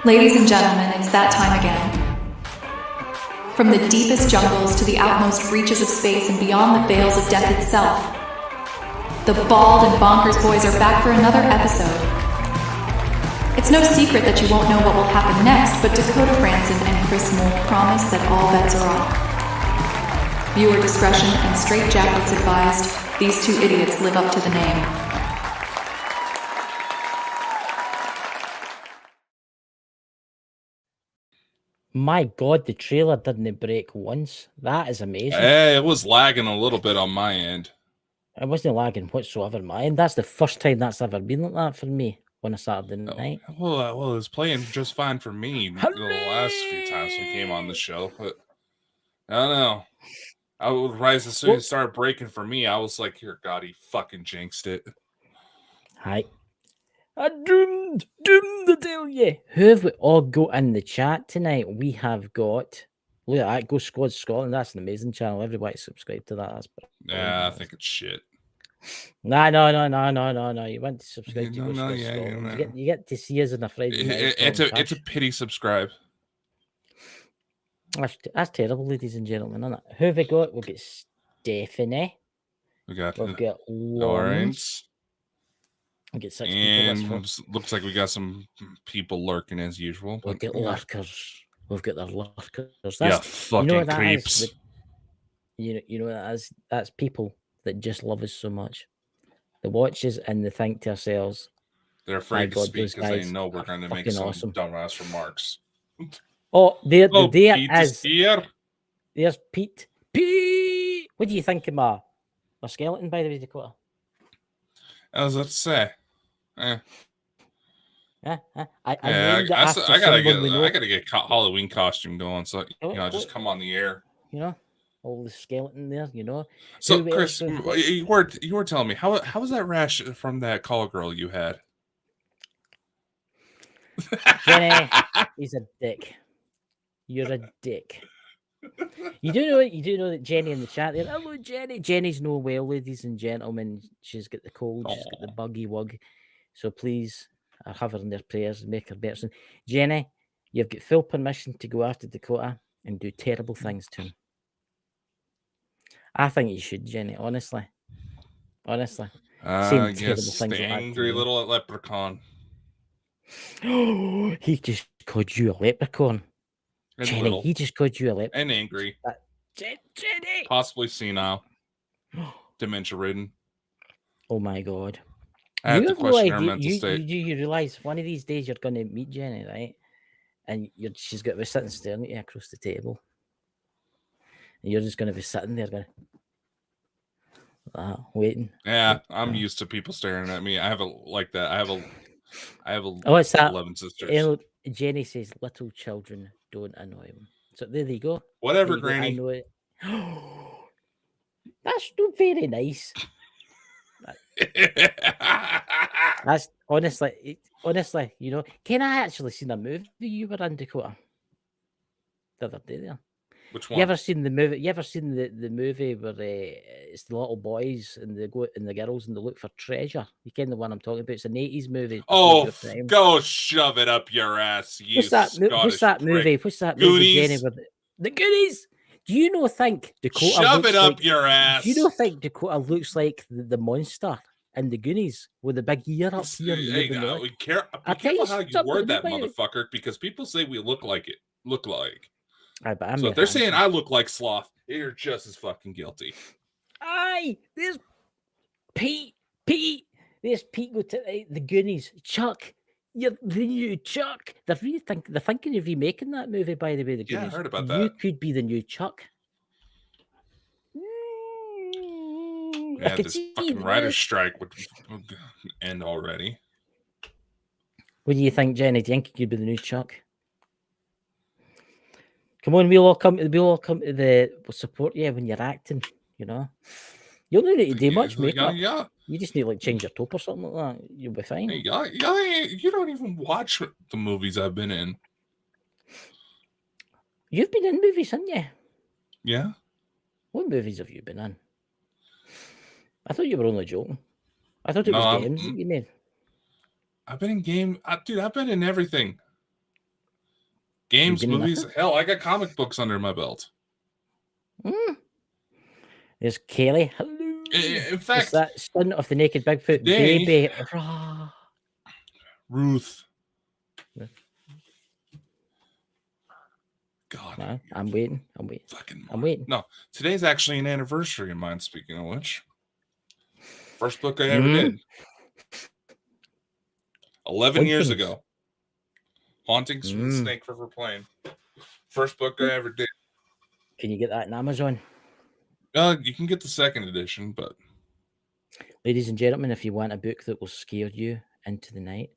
Ladies and gentlemen, it's that time again. From the deepest jungles to the outmost reaches of space and beyond the veils of death itself, the Bald and Bonkers boys are back for another episode. It's no secret that you won't know what will happen next, but Dakota Franson and Chris promise that all bets are off. Viewer discretion and straitjackets advised. These two idiots live up to the name. My God, the trailer didn't break once. That is amazing. It was lagging a little bit on my end. It wasn't lagging whatsoever on my end. That's the first time that's ever been like that for me on a Saturday night. Well, it was playing just fine for me the last few times we came on the show. But I don't know. I would rise as soon as it started breaking for me. I was like, here, God, he fucking jinxed it. Hi. Doomed to tell you. Who have we all got in the chat tonight? We have got, look at that, Go Squad Scotland. That's an amazing channel. Everybody subscribe to that. That's yeah, I think it's shit. No. You want to subscribe to Go Squad Scotland. You get to see us on a Friday night. It's a pity subscribe. That's terrible, ladies and gentlemen, isn't it? Who have we got? We've got Stephanie. We've got Lawrence. We get 6 and people. Looks like we got some people lurking as usual. We've got lurkers. We've got their lurkers. Yeah, fucking creeps. You know what that is? That's people that just love us so much. They watch us and they think to ourselves, they're afraid to speak because they know we're going to make some dumbass remarks. Oh, there Pete is here. There's Pete. Pete! What do you think of my skeleton, by the way, Dakota? I was about to say. I gotta get Halloween costume going, so just come on the air. All the skeleton there, So, Chris, you were telling me how was that rash from that call girl you had? Jenny, he's a dick. You're a dick. You do know that Jenny in the chat there. Hello, Jenny. Jenny's no well, ladies and gentlemen. She's got the cold. She's got the buggy wug. So please, have her in their prayers and make her better soon. Jenny, you've got full permission to go after Dakota and do terrible things to him. I think you should, Jenny. Honestly. Saying terrible things the angry little leprechaun. He just called you a leprechaun. And Jenny, little. he just called you a leprechaun. And angry. Jenny! Possibly senile. Dementia ridden. Oh my God. I have to question her mental state. You realize one of these days you're going to meet Jenny, right? And she's going to be sitting staring at you across the table. And you're just going to be sitting there going, waiting. Yeah, I'm used to people staring at me. I have that. I have 11 sisters. Jenny says, little children don't annoy him. So there you go. Whatever, Granny. I know it. That's not very nice. That's honestly, can I actually seen a movie you were in, Dakota? The other day there. Which one? You ever seen the movie? You ever seen the movie where it's the little boys and they go and the girls and they look for treasure? You ken the one I'm talking about? It's an 80s movie. Oh, go shove it up your ass, you What's that movie? What's that movie, Jenny? The Goonies. Do you think Dakota shove it up your ass? Do you think Dakota looks like the monster in the Goonies with the big ear up here? Hey, we care. Be careful how you word that, motherfucker, because people say we look like. So if they're saying I look like Sloth, you're just as fucking guilty. Aye, there's Pete. There's Pete go to the Goonies. Chuck, you're the new Chuck. They're thinking of remaking that movie, by the way. The Goonies. Yeah, I heard about that. You could be the new Chuck. Yeah, this fucking writer's strike would end already. What do you think, Jenny? Do you think you could be the new Chuck? Come on, we'll all come to the support you when you're acting, You don't need to do much makeup. Yeah. You just need to change your top or something like that. You'll be fine. Hey, you don't even watch the movies I've been in. You've been in movies, haven't you? Yeah. What movies have you been in? I thought you were only joking. I thought it was games that you made. I've been in game. Dude, I've been in everything. Games, doing movies. nothing? Hell, I got comic books under my belt. There's Kelly. Hello. In It's fact, that son of the naked Bigfoot today- baby. Ruth. God. No, I'm waiting. Fucking I'm waiting. No, today's actually an anniversary of mine, speaking of which. First book I ever did. 11 years Hauntings. ago. Hauntings from the Snake River Plain. First book I ever did. Can you get that on Amazon? You can get the second edition, but Ladies and gentlemen, if you want a book that will scare you into the night,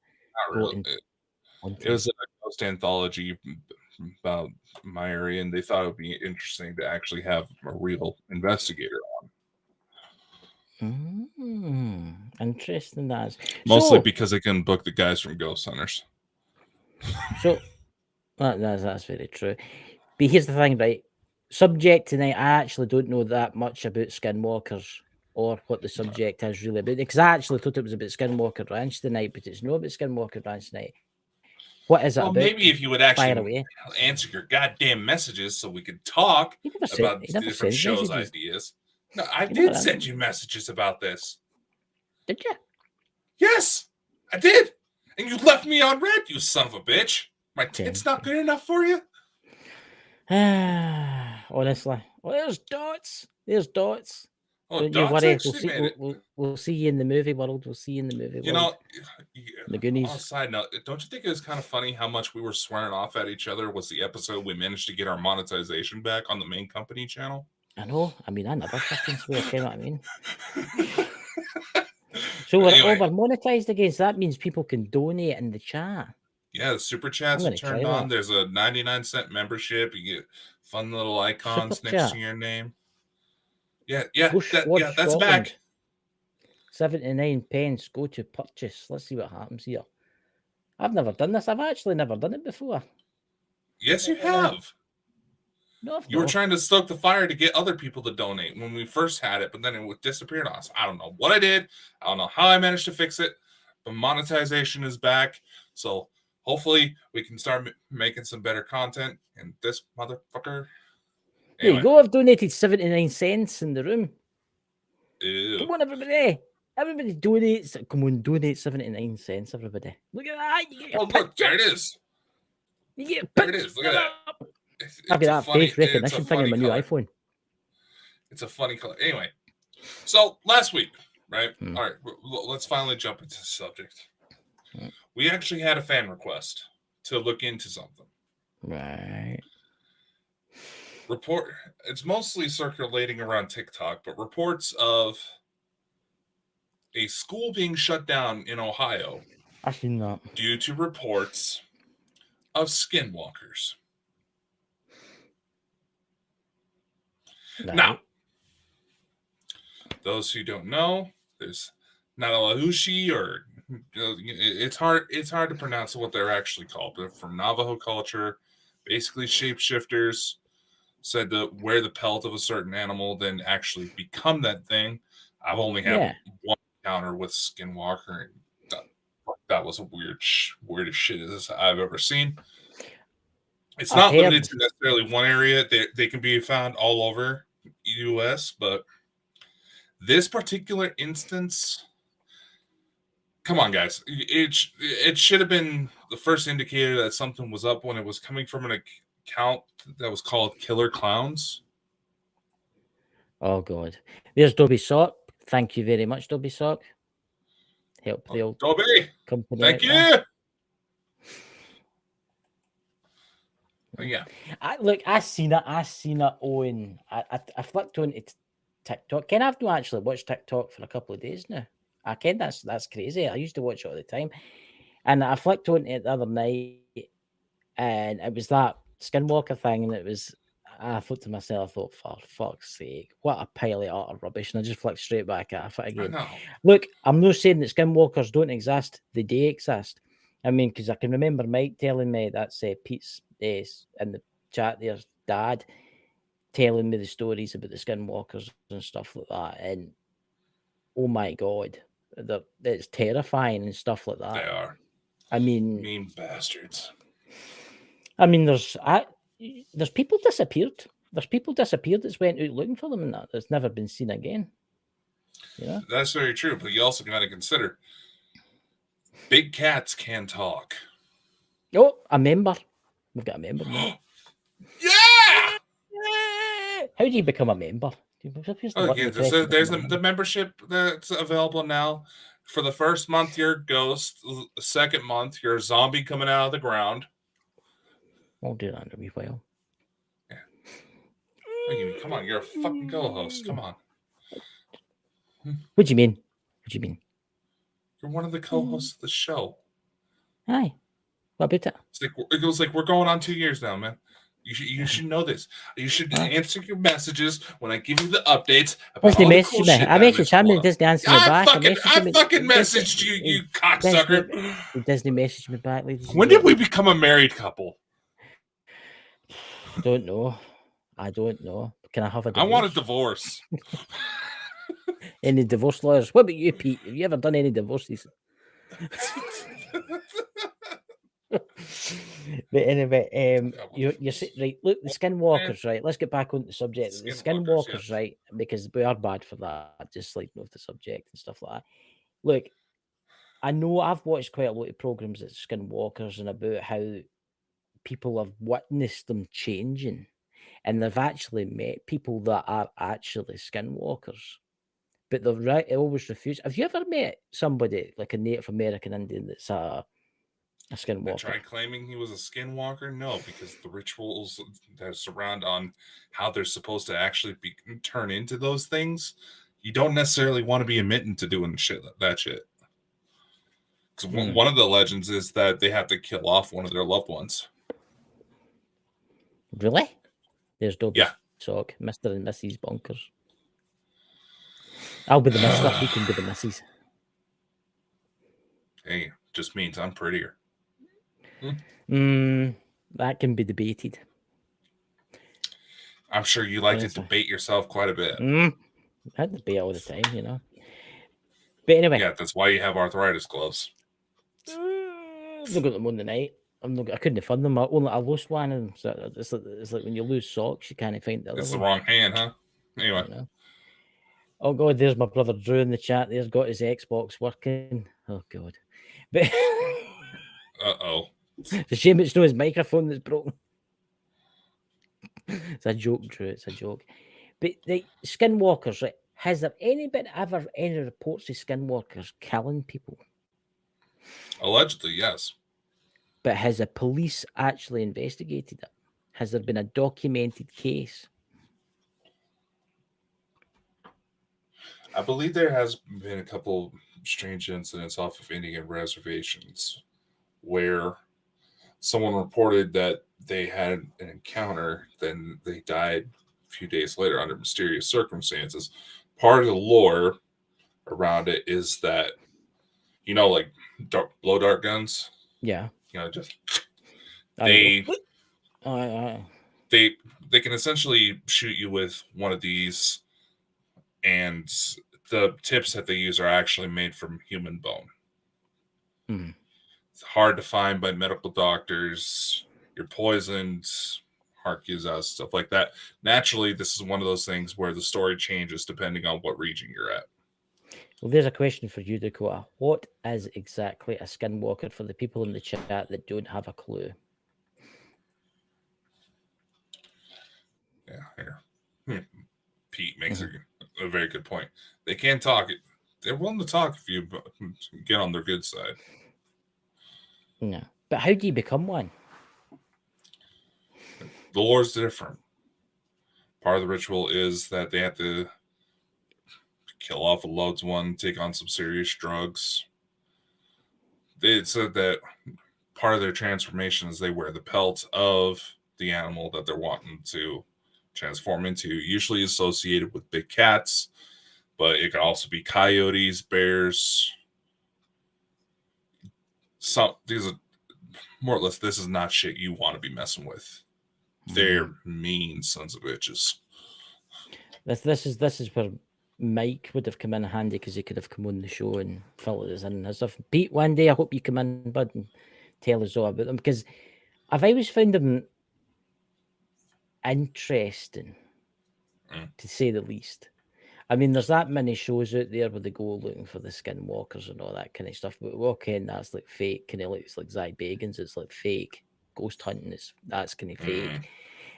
not go really. into It was a ghost anthology about my area, and they thought it would be interesting to actually have a real investigator on. Interesting, that is. Mostly because they can book the guys from Ghost Hunters. So that's very true. But here's the thing, right? Subject tonight, I actually don't know that much about skinwalkers or what the subject is really about. Because I actually thought it was about Skinwalker Ranch tonight, but it's not about Skinwalker Ranch tonight. What is it about? Maybe if you would actually answer your goddamn messages so we could talk about the different shows ideas. No, I did send you messages about this. Did you? Yes, I did. And you left me on red, you son of a bitch. My tit's not good enough for you? Honestly. Well, there's dots. There's dots. Oh, don't dots you worry. We'll see you in the movie world. We'll see you in the movie world. You know, the Goonies. On a side note, don't you think it was kind of funny how much we were swearing off at each other was the episode we managed to get our monetization back on the main company channel? I know. I mean, I never fucking swear, you know what I mean? So we're monetized again, so that means people can donate in the chat. Yeah, the super chats are turned on. There's a 99-cent membership. You get fun little icons next to your name. Yeah, that's back. 79 pence. Go to purchase. Let's see what happens here. I've never done this. I've actually never done it before. Yes, you have. No, you were trying to stoke the fire to get other people to donate when we first had it, but then it disappeared on us. I don't know what I did. I don't know how I managed to fix it, but monetization is back. So hopefully we can start making some better content. And this motherfucker. Anyway. There you go. I've donated 79 cents in the room. Ew. Come on, everybody. Everybody donates. Come on, donate 79 cents, everybody. Look at that. You get look, there it is. You get there it is. Look at that. I've got that face recognition thing in my new iPhone. It's a funny color. Anyway, so last week, right? All right, let's finally jump into the subject. We actually had a fan request to look into something. Right. It's mostly circulating around TikTok, but reports of a school being shut down in Ohio. I've seen that. Due to reports of skinwalkers. Right. Now, those who don't know, there's Nalahushi, or it's hard to pronounce what they're actually called. They're from Navajo culture, basically shapeshifters, said to wear the pelt of a certain animal, then actually become that thing. I've only had one encounter with Skinwalker, and that was a weirdest shit as I've ever seen. It's not limited to necessarily one area. They can be found all over U.S., but this particular instance, come on, guys. It should have been the first indicator that something was up when it was coming from an account that was called Killer Clowns. Oh, God. There's Dobby Sock. Thank you very much, Dobby Sock. Help the old Dobby. Company. Thank you. Yeah. I seen it on. I flicked on to TikTok. Ken, I've not actually watched TikTok for a couple of days now. I Ken, that's crazy. I used to watch it all the time, and I flicked on it the other night, and it was that Skinwalker thing, and it was. I thought to myself, for fuck's sake, what a pile of utter rubbish, and I just flicked straight back at it again. Look, I'm not saying that Skinwalkers don't exist; they do exist. I mean, because I can remember Mike telling me that's Pete's in the chat there's dad telling me the stories about the Skinwalkers and stuff like that, and oh my God, it's terrifying and stuff like that. They are. I mean, mean bastards. I mean, there's people disappeared. There's people disappeared that's went out looking for them and that's never been seen again. You know? That's very true, but you also got to consider big cats can talk. Oh, a member. We've got a member now. Yeah! How do you become a member? There's the membership that's available now. For the first month, you're a ghost. The second month, you're a zombie coming out of the ground. I'll do that in a wee while. Yeah. Come on, you're a fucking co-host. Come on. What do you mean? What do you mean? You're one of the co-hosts of the show. Aye. What about it? It goes like we're going on 2 years now, man. You should know this. You should answer your messages when I give you the updates. Disney messaged me. I messaged him and Disney answered me back. I fucking messaged you, you cocksucker. Disney messaged me back, ladies. When did we become a married couple? Don't know. I don't know. Can I have a divorce? I want a divorce. Any divorce lawyers? What about you, Pete? Have you ever done any divorces? But anyway, you're right. Look, the skinwalkers, right? Let's get back on the subject. The skinwalkers, right? Because we are bad for that. Just like off the subject and stuff like that. Look, I know I've watched quite a lot of programs at skinwalkers and about how people have witnessed them changing, and they've actually met people that are actually skinwalkers. But they always refuse. Have you ever met somebody like a Native American Indian that's a skinwalker? I tried claiming he was a skinwalker? No, because the rituals that surround on how they're supposed to actually turn into those things, you don't necessarily want to be admitting to doing that shit. Because one of the legends is that they have to kill off one of their loved ones. Really? There's Dobby's talk, Mr. and Mrs. Bonkers. I'll be the mister. He can be the missus. Hey, just means I'm prettier. That can be debated. I'm sure you like to debate yourself quite a bit. I debate all the time, you know. But anyway. Yeah, that's why you have arthritis gloves. I've not got them on the night. I couldn't find them. I lost one of them. So it's like when you lose socks, you can't find the other It's one. the wrong hand, huh? Anyway. You know? Oh God, there's my brother Drew in the chat. There's got his Xbox working. Oh God. But it's a shame it's not his microphone that's broken. It's a joke, Drew. It's a joke. But the skinwalkers, right? Has there ever any reports of skinwalkers killing people? Allegedly, yes. But has the police actually investigated it? Has there been a documented case? I believe there has been a couple strange incidents off of Indian reservations where someone reported that they had an encounter, then they died a few days later under mysterious circumstances. Part of the lore around it is that, like blow dart guns? Yeah. Just they can essentially shoot you with one of these, and the tips that they use are actually made from human bone. It's hard to find by medical doctors. You're poisoned, heart gives out, stuff like that. Naturally, this is one of those things where the story changes depending on what region you're at. Well, there's a question for you, Dakota. What is exactly a skinwalker for the people in the chat that don't have a clue? Yeah, here. Pete makes a very good point. They can't talk. They're willing to talk if you get on their good side. No. But how do you become one? The lore's different. Part of the ritual is that they have to kill off a loved one, take on some serious drugs. They said that part of their transformation is they wear the pelt of the animal that they're wanting to transform into, usually associated with big cats, but it could also be coyotes, bears. These are more or less, this is not shit you want to be messing with. They're mean sons of bitches. This is where Mike would have come in handy, because he could have come on the show and filled us in as if Pete, one day I hope you come in, bud, and tell us all about them, because I've always found them interesting, to say the least. I mean, there's that many shows out there where they go looking for the skinwalkers and all that kind of stuff. But okay, that's like fake, kind of like it's like Zach Bagans. It's like fake ghost hunting. That's kind of fake.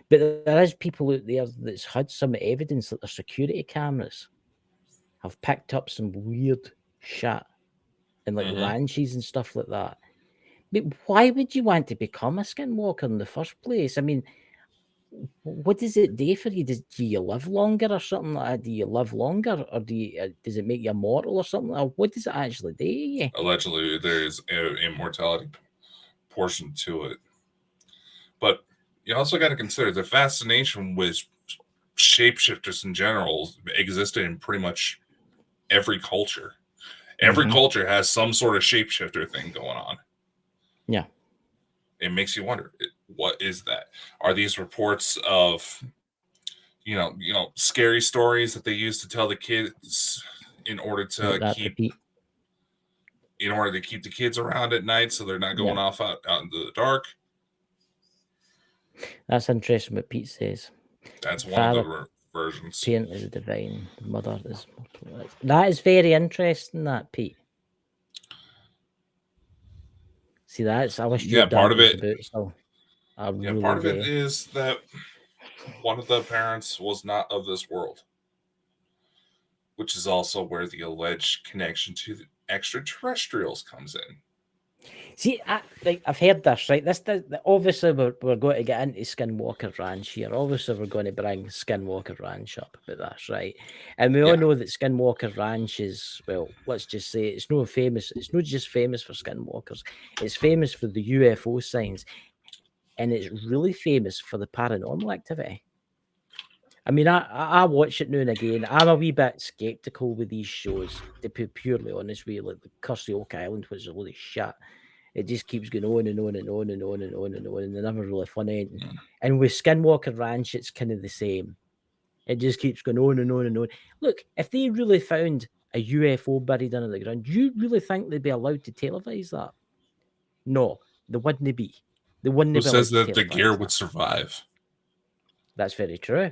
But there is people out there that's had some evidence that their security cameras have picked up some weird shit and like ranches and stuff like that. But why would you want to become a skinwalker in the first place? I mean, what does it do for you? Do you live longer or something like that? Do you live longer, or does it make you immortal or something? Or what does it actually do? Yeah. Allegedly, there is an immortality portion to it, but you also got to consider the fascination with shapeshifters in general existed in pretty much every culture. Every culture has some sort of shapeshifter thing going on. Yeah. It makes you wonder, what is that? Are these reports of, scary stories that they use to tell the kids in order to keep the kids around at night so they're not going off out into the dark? That's interesting what Pete says. That's one of the versions. Parent is divine, the mother is mortal. That is very interesting, that, Pete. See, I wish you part of it. Part of it is that one of the parents was not of this world, which is also where the alleged connection to the extraterrestrials comes in. See, I've heard this, right? Obviously we're going to get into Skinwalker Ranch here. Obviously, we're going to bring Skinwalker Ranch up about this, right? And we all know that Skinwalker Ranch is, well, let's just say it's not famous. It's not just famous for skinwalkers. It's famous for the UFO signs, and it's really famous for the paranormal activity. I mean, I watch it now and again. I'm a wee bit skeptical with these shows, to be purely honest with you, like the Cursey Oak Island, which is a load of shit. It just keeps going on and on and on and on and on and on, and they're never really fun ending. And with Skinwalker Ranch, it's kind of the same. It just keeps going on and on and on. Look, if they really found a UFO buried under the ground, do you really think they'd be allowed to televise that? No, they wouldn't be. They wouldn't be allowed to televise that. Who says that the gear would survive? That's very true.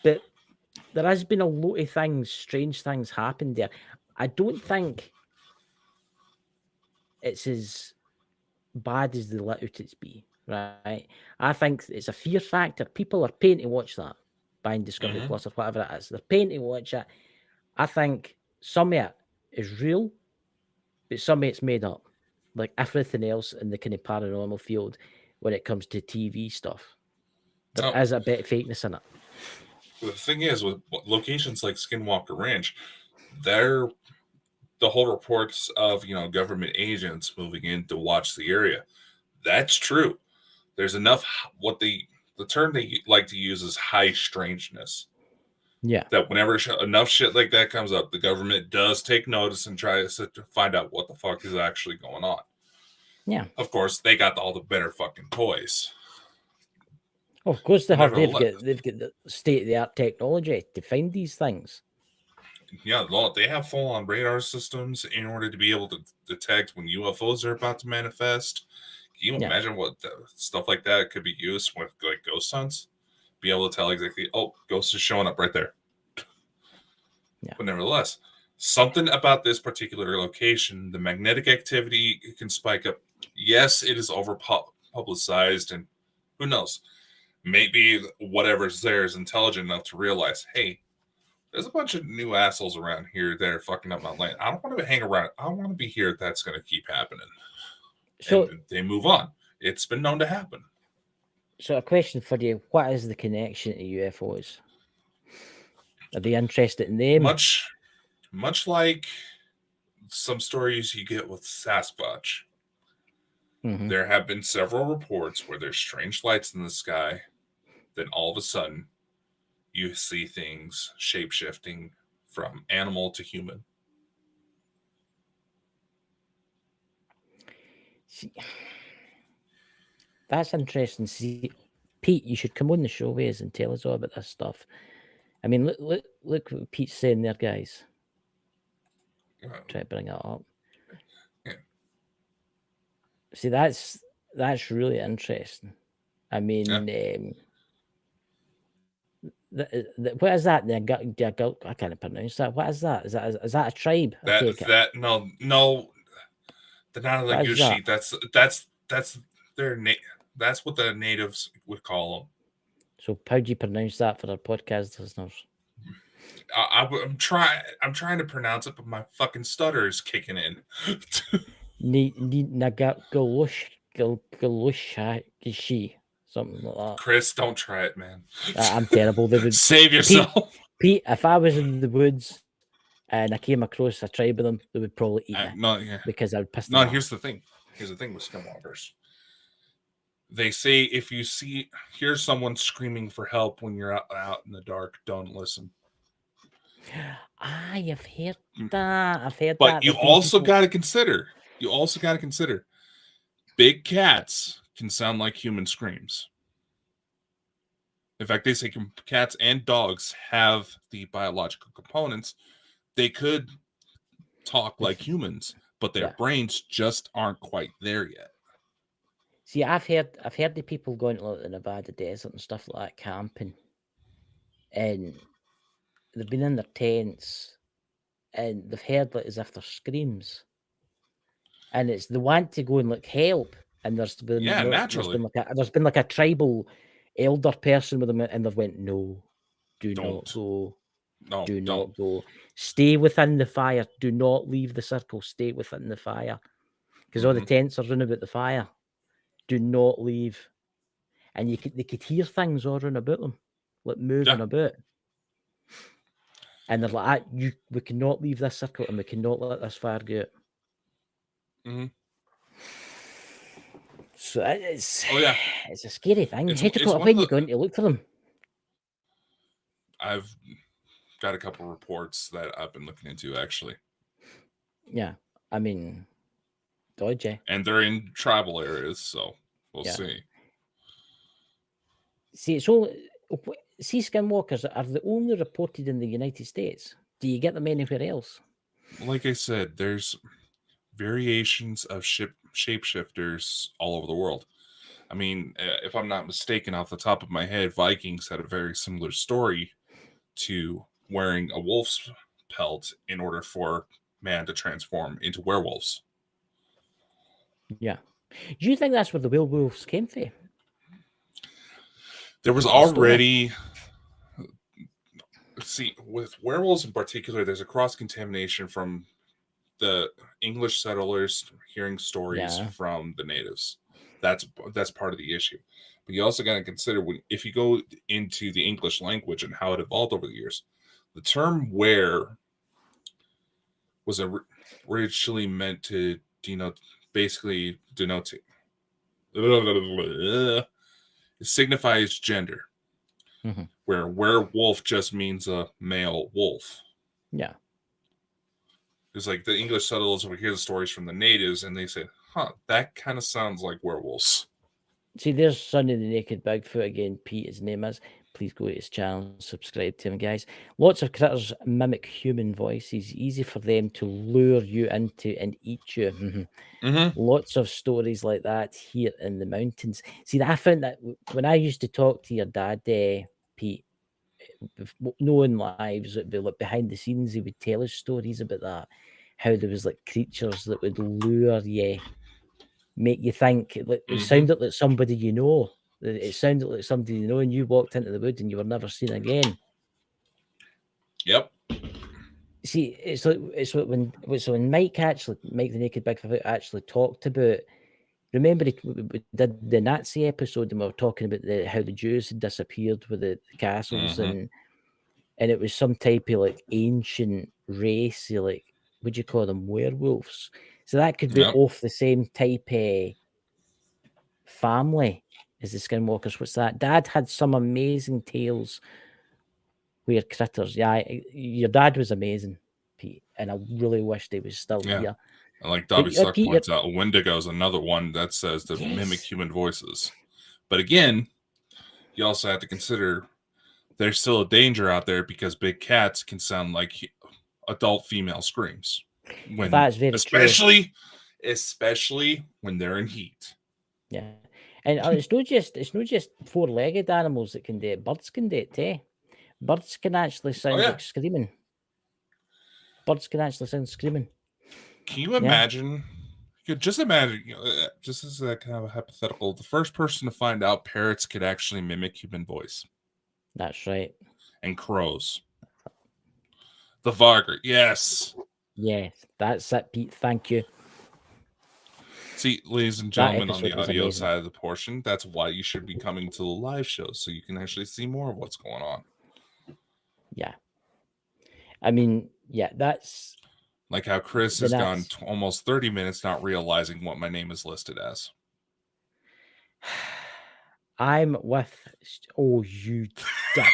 But there has been a lot of things, strange things happened there. I don't think it's as bad as they let it be, right? I think it's a fear factor. People are paying to watch that, buying Discovery Plus or whatever it is. They're paying to watch it. I think some of it is real, but some of it's made up. Like everything else in the kind of paranormal field when it comes to TV stuff. There is a bit of fakeness in it. The thing is, with locations like Skinwalker Ranch, the whole reports of government agents moving in to watch the area. That's true. There's enough. The term they like to use is high strangeness. Yeah. That whenever enough shit like that comes up, the government does take notice and try to find out what the fuck is actually going on. Yeah. Of course, they got all the better fucking toys. Oh, of course they have. They've got the state-of-the-art technology to find these things. Yeah, they have full-on radar systems in order to be able to detect when UFOs are about to manifest. Can you imagine what stuff like that could be used with, like, ghost hunts? Be able to tell exactly, ghost is showing up right there. Yeah. But nevertheless, something about this particular location, the magnetic activity can spike up. Yes, it is over-publicized, and who knows? Maybe whatever's there is intelligent enough to realize, hey, there's a bunch of new assholes around here that are fucking up my land. I don't want to hang around. I don't want to be here if that's going to keep happening. So and they move on. It's been known to happen. So a question for you. What is the connection to UFOs? Are they interested in them? Much like some stories you get with Sasquatch. Mm-hmm. There have been several reports where there's strange lights in the sky. Then all of a sudden, you see things shape-shifting from animal to human. See, that's interesting. See, Pete, you should come on the show with us and tell us all about this stuff. I mean, look what Pete's saying there, guys. Try to bring it up. Yeah. See, that's That's really interesting. I mean, what is that? I can't pronounce that. What is that? Is that a tribe? I take it. No, the What is that? That's their that's what the natives would call them. So how do you pronounce that for our podcast listeners? I'm trying to pronounce it, but my fucking stutter is kicking in. Something like that. Chris, don't try it, man. I'm terrible. They would Save yourself. Pete, if I was in the woods and I came across a tribe of them, they would probably eat me because I would piss them off. Here's the thing with skinwalkers. They say if you hear someone screaming for help when you're out in the dark, don't listen. I've heard that. I've heard that. But you also got to consider. Big cats can sound like human screams. In fact, they say cats and dogs have the biological components. They could talk like humans, but their brains just aren't quite there yet. See, I've heard the people going to like the Nevada desert and stuff like that, camping, and they've been in their tents, and they've heard like as if there's screams, and it's they want to go and like help, and there's been there's been like a tribal elder person with them, and they've went, no, not go. No, do not go. Stay within the fire. Do not leave the circle. Stay within the fire. Because all the tents are running about the fire. Do not leave. And they could hear things all around about them, like moving about. And they're like, we cannot leave this circle and we cannot let this fire go out. Mm-hmm. So it's a scary thing. You have to put when you're going to look for them. I've got a couple reports that I've been looking into, actually. Yeah, I mean, dodgy. And they're in tribal areas, so we'll see. See, skinwalkers are the only reported in the United States. Do you get them anywhere else? Like I said, there's variations of shapeshifters all over the world. I mean, if I'm not mistaken, off the top of my head, Vikings had a very similar story to wearing a wolf's pelt in order for man to transform into werewolves. Yeah. Do you think that's where the werewolves came from? There was already... See, with werewolves in particular, there's a cross-contamination from the English settlers hearing stories from the natives. That's part of the issue. But you also got to consider, if you go into the English language and how it evolved over the years, the term "were" was originally meant to denote. It signifies gender, where werewolf just means a male wolf. Yeah. It's like the English settlers would hear the stories from the natives and they say, that kind of sounds like werewolves. See, there's Sonny the Naked Bigfoot again. Pete, his name is. Please go to his channel and subscribe to him, guys. Lots of critters mimic human voices. Easy for them to lure you into and eat you. Lots of stories like that here in the mountains. See, I found that when I used to talk to your dad, Pete, knowing lives, it'd be like behind the scenes, he would tell us stories about that. How there was like creatures that would lure you, make you think. It sounded like somebody you know. It sounded like somebody you know, and you walked into the woods and you were never seen again. Yep. See, it's like when Mike the Naked Bigfoot actually talked about. Remember, we did the Nazi episode and we were talking about how the Jews had disappeared with the castles and it was some type of like ancient race, like what do you call them, werewolves? So that could be off the same type of family as the Skinwalkers. What's that? Dad had some amazing tales where critters. Yeah, your dad was amazing, Pete, and I really wished he was still here. And like Dobby Suck points out, Wendigo is another one that says to mimic human voices. But again, you also have to consider there's still a danger out there because big cats can sound like adult female screams. That's very especially when they're in heat. Yeah, and it's not just four-legged animals that can do it. Birds can do it too. Birds can actually sound yeah. like screaming. Birds can actually sound screaming. Can you imagine? You could just imagine, just as a kind of a hypothetical, the first person to find out parrots could actually mimic human voice. That's right. And crows. The Varger, yes. Yes, that's it, Pete. Thank you. See, ladies and That gentlemen, on the episode was audio amazing. side of the portion, that's why you should be coming to the live show so you can actually see more of what's going on. Yeah. I mean, yeah, that's like how Chris the has gone nuts. almost 30 minutes not realizing what my name is listed as. I'm with. Oh, you dick.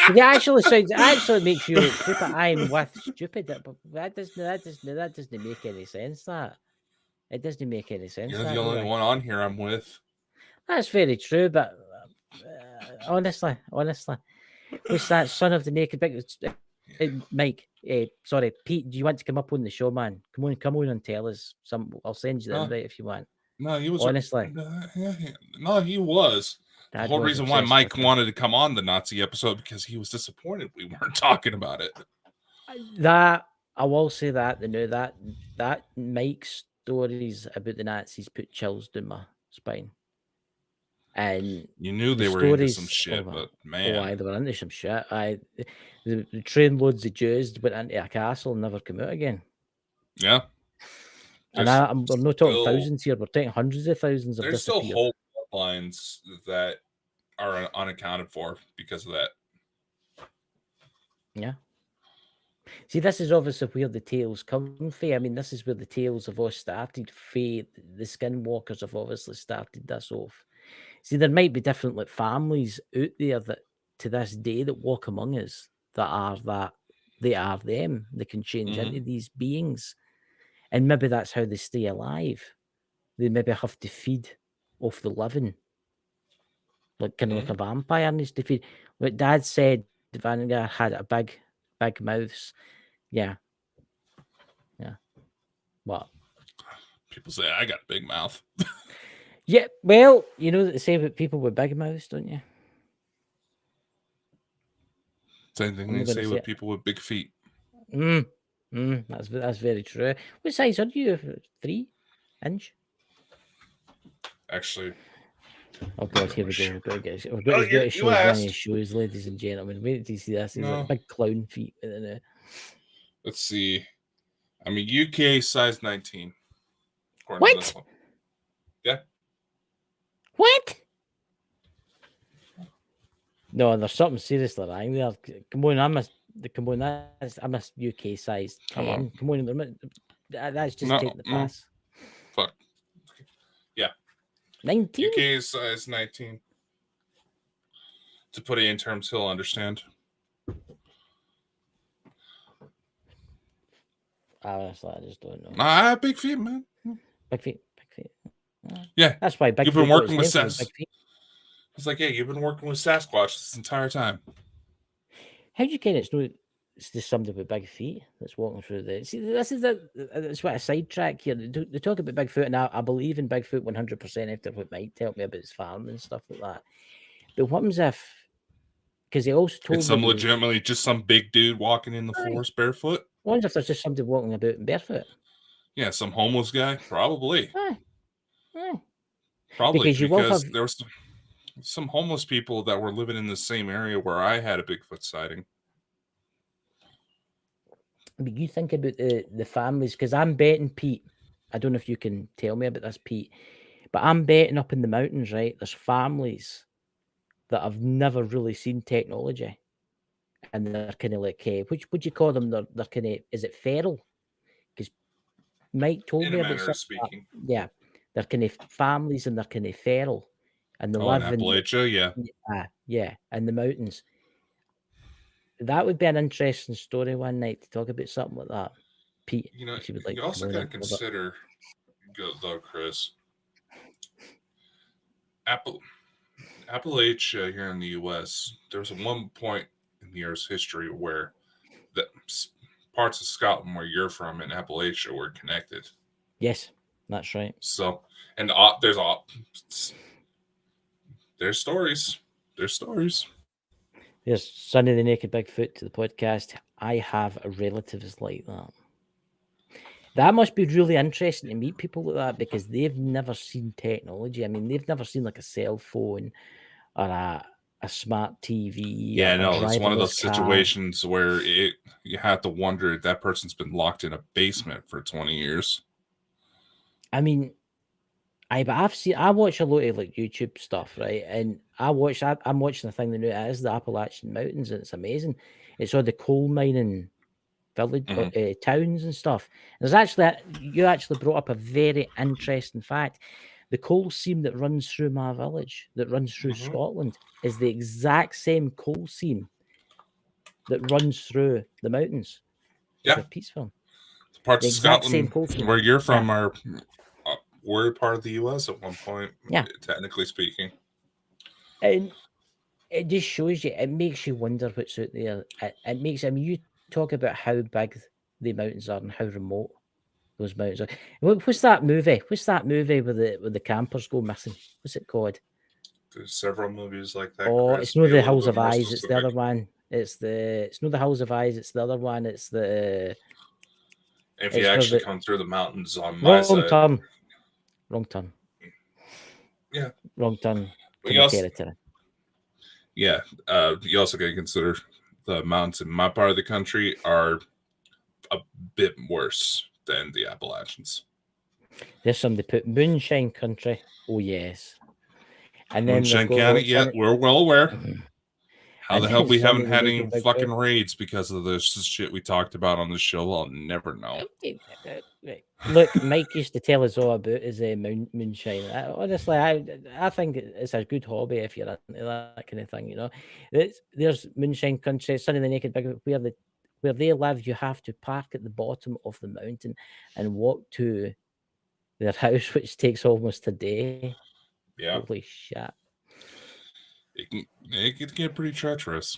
It actually makes you look stupid. I'm with stupid, but that doesn't make any sense. That it doesn't make any sense. You're that, the only really. one on here I'm with. That's very true, but honestly, what's that? Son of the naked big Mike? Sorry, Pete. Do you want to come up on the show, man? Come on and tell us some. I'll send you the invite if you want. No, he was honestly. No, he was. The Dad whole was reason why obsessed Mike with it. wanted to come on the Nazi episode because he was disappointed we weren't talking about it. That I will say that that Mike's stories about the Nazis put chills down my spine. And You knew the they were into some shit, but man, they were into some shit. The train loads of Jews went into a castle and never came out again. Yeah. And we're not talking thousands here, we're talking hundreds of thousands of there's still disappeared. whole lines that are unaccounted for because of that. Yeah. See, this is obviously where the tales come from. I mean, this is where the tales have all started. The Skinwalkers have obviously started this off. See, there might be different like families out there that to this day that walk among us that they are them. They can change into these beings. And maybe that's how they stay alive. They maybe have to feed off the living. Like kind of like a vampire needs to feed. Like Dad said, Vanguard had a big mouth. Yeah. What? People say I got a big mouth. Yeah, well, you know that they say about people with big mouths, don't you? Same thing they say with people with big feet. That's very true. What size are you? 3 inch? Actually. Oh God, here we go. We've got to show one of his shoes, ladies and gentlemen. Wait till you see this. He's like big clown feet. Let's see. I mean, UK size 19. What? Yeah. What? No, there's something seriously wrong there. Come on, I'm a UK size 10. Come on, that's just take the pass. Fuck. Yeah. 19? UK size 19. To put it in terms he'll understand. Honestly, I just don't know. Big feet, man. Big feet. Yeah. That's why big You've been feet working with Sasquatch. It's like, yeah, you've been working with Sasquatch this entire time. How do you kind of know it's just somebody with big feet that's walking through the... See, that's what a sidetrack here. They talk about Bigfoot, and I believe in Bigfoot 100% after what Mike told me about his farm and stuff like that. But what happens if... Because he also told it's me... legitimately just some big dude walking in the forest barefoot? What if there's just somebody walking about barefoot? Yeah, some homeless guy? Probably. Probably, because there was some homeless people that were living in the same area where I had a Bigfoot sighting. But you think about the families, because I'm betting, Pete, I don't know if you can tell me about this, Pete, but I'm betting up in the mountains, right? There's families that have never really seen technology. And they're kind of like, which would you call them? They're kind of, is it feral? Because Mike told me about something. Yeah. They're kind of families and they're kind of feral. And they live in Appalachia, yeah, in the mountains. That would be an interesting story one night to talk about something like that. Pete, you know, if you would like. You also got to consider, though, Chris, Appalachia here in the U.S. There was one point in the Earth's history where the parts of Scotland where you're from and Appalachia were connected. Yes. That's right. So, and there's stories. There's stories. There's Sonny the Naked Bigfoot to the podcast. I have relatives like that. That must be really interesting to meet people like that because they've never seen technology. I mean, they've never seen like a cell phone or a smart TV. Yeah, no, it's one of those car. situations where you have to wonder if that person's been locked in a basement for 20 years. I mean, I watch a lot of like YouTube stuff, right? And I'm watching the thing that it is the Appalachian Mountains, and it's amazing. It's all the coal mining village towns and stuff. There's you actually brought up a very interesting fact. The coal seam that runs through my village, that runs through Scotland, is the exact same coal seam that runs through the mountains. Yeah, Peaceful. Parts of Scotland where you're from are were part of the U.S. at one point. Yeah, technically speaking. And it just shows you. It makes you wonder what's out there. It makes. I mean, you talk about how big the mountains are and how remote those mountains are. What's that movie? What's that movie where the campers go missing? What's it called? There's several movies like that. Oh, Chris. it's not the Hills of Eyes. It's the other one. It's not the Hills of Eyes. It's the other one. It's the. If you actually come through the mountains on my side. Wrong turn. Yeah. Wrong turn. Yeah. You also got to consider the mountains in my part of the country are a bit worse than the Appalachians. There's somebody put Moonshine Country. Oh, yes. And then Moonshine County, yeah, we're well aware. How the hell we haven't had any fucking raids because of this shit we talked about on the show? I'll never know. Look, Mike used to tell us all about his moonshine. Honestly, I think it's a good hobby if you're into that kind of thing. You know, there's Moonshine Country, Sonny the Naked Bigfoot, where they live. You have to park at the bottom of the mountain and walk to their house, which takes almost a day. Yeah, holy shit. It can get pretty treacherous.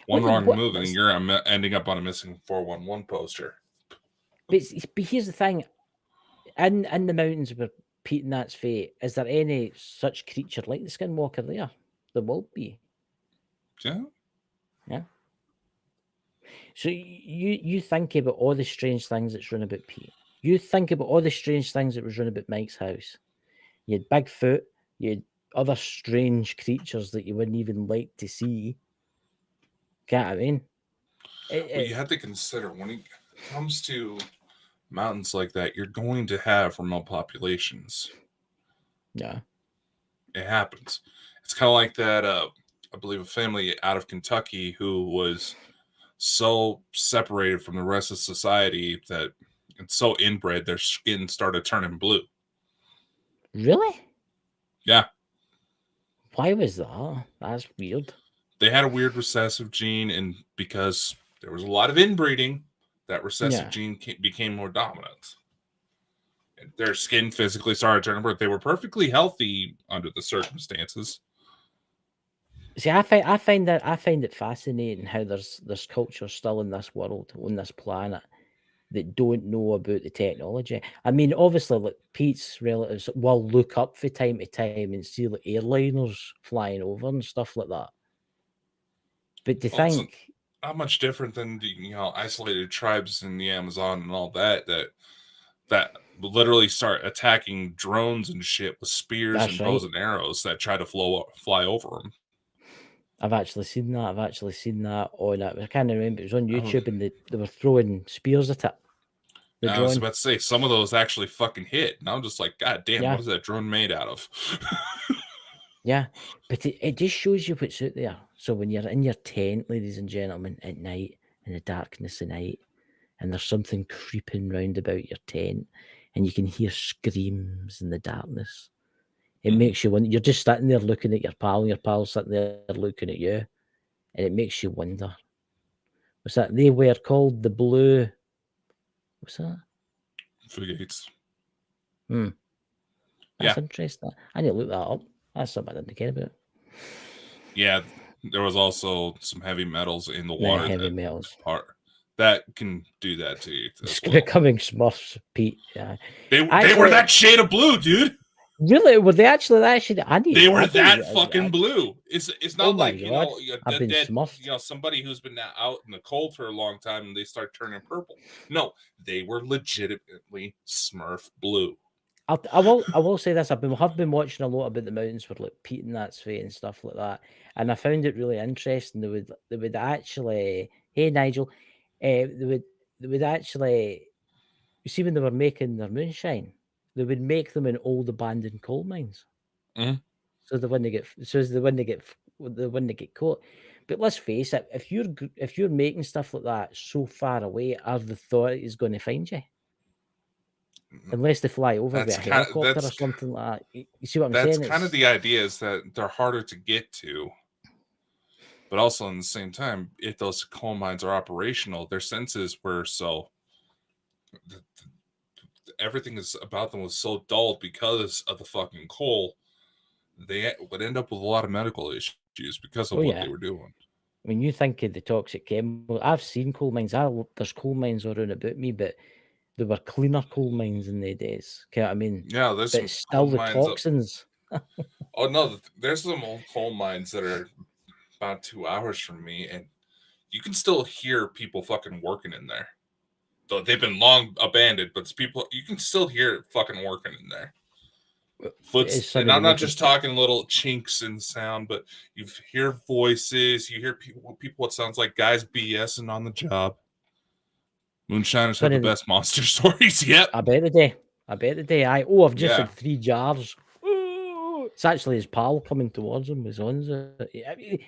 One wrong move and you're ending up on a missing 411 poster. But here's the thing. In the mountains where Pete and that's fate, is there any such creature like the Skinwalker there? There will be. Yeah. Yeah. So you think about all the strange things that's run about Pete. You think about all the strange things that was run about Mike's house. You had Bigfoot, you had other strange creatures that you wouldn't even like to see. Get what I mean? Well, you have to consider when it comes to mountains like that, you're going to have remote populations. Yeah. It happens. It's kind of like that, I believe, a family out of Kentucky who was so separated from the rest of society that it's so inbred, their skin started turning blue. Really? Yeah. Why was that? That's weird. They had a weird recessive gene, and because there was a lot of inbreeding, that recessive gene became more dominant. And their skin physically started turning blue. They were perfectly healthy under the circumstances. See, I find it fascinating how there's culture still in this world, on this planet, that don't know about the technology. I mean, obviously, like Pete's relatives will look up from time to time and see like airliners flying over and stuff like that. But to think, it's not much different than the isolated tribes in the Amazon and all that literally start attacking drones and shit with spears and bows and arrows that try to fly over them. I've actually seen that. On it. I can't remember. It was on YouTube, and they were throwing spears at it. I was about to say, some of those actually fucking hit. And I'm just like, God damn, what is that drone made out of? Yeah, but it just shows you what's out there. So when you're in your tent, ladies and gentlemen, at night, in the darkness of night, and there's something creeping round about your tent, and you can hear screams in the darkness, it makes you wonder. You're just sitting there looking at your pal's sitting there looking at you, and it makes you wonder. What's that? They were called the Blue. What's that? Fugates. That's interesting. I need to look that up. That's something I didn't care about. Yeah, there was also some heavy metals in the water. Heavy metals that can do that to you. It's Well. becoming Smurfs, Pete. Yeah. They were that shade of blue, dude. Really? Were they actually that shade? They were that fucking blue. It's not like I've been Smurfed. somebody who's been out in the cold for a long time and they start turning purple. No, they were legitimately Smurf blue. I will say this. Have been watching a lot about the mountains for like Pete and that's Faye and stuff like that, and I found it really interesting. They would actually, hey Nigel, they would actually, you see when they were making their moonshine, they would make them in old abandoned coal mines. Mm-hmm. So the when they get caught. But let's face it, if you're making stuff like that so far away, are the authorities going to find you? Unless they fly over with a helicopter or something like that. You see what I'm saying? That's kind of the idea, is that they're harder to get to. But also, in the same time, if those coal mines are operational, their senses were so... everything is about them was so dull because of the fucking coal. They would end up with a lot of medical issues because of what they were doing. When you think of the toxic chemical, I've seen coal mines. There's coal mines around about me, but there were cleaner coal mines in the days. You know what I mean? Yeah, there's but still the toxins. Oh no, there's some old coal mines that are about 2 hours from me, and you can still hear people fucking working in there. Though they've been long abandoned, but you can still hear fucking working in there. And I'm not just talking little chinks in sound, but you hear voices, you hear people what sounds like guys BSing on the job. Moonshiners have the best monster stories yet. I bet the day. I've just had 3 jars. It's actually his pal coming towards him. His owns it.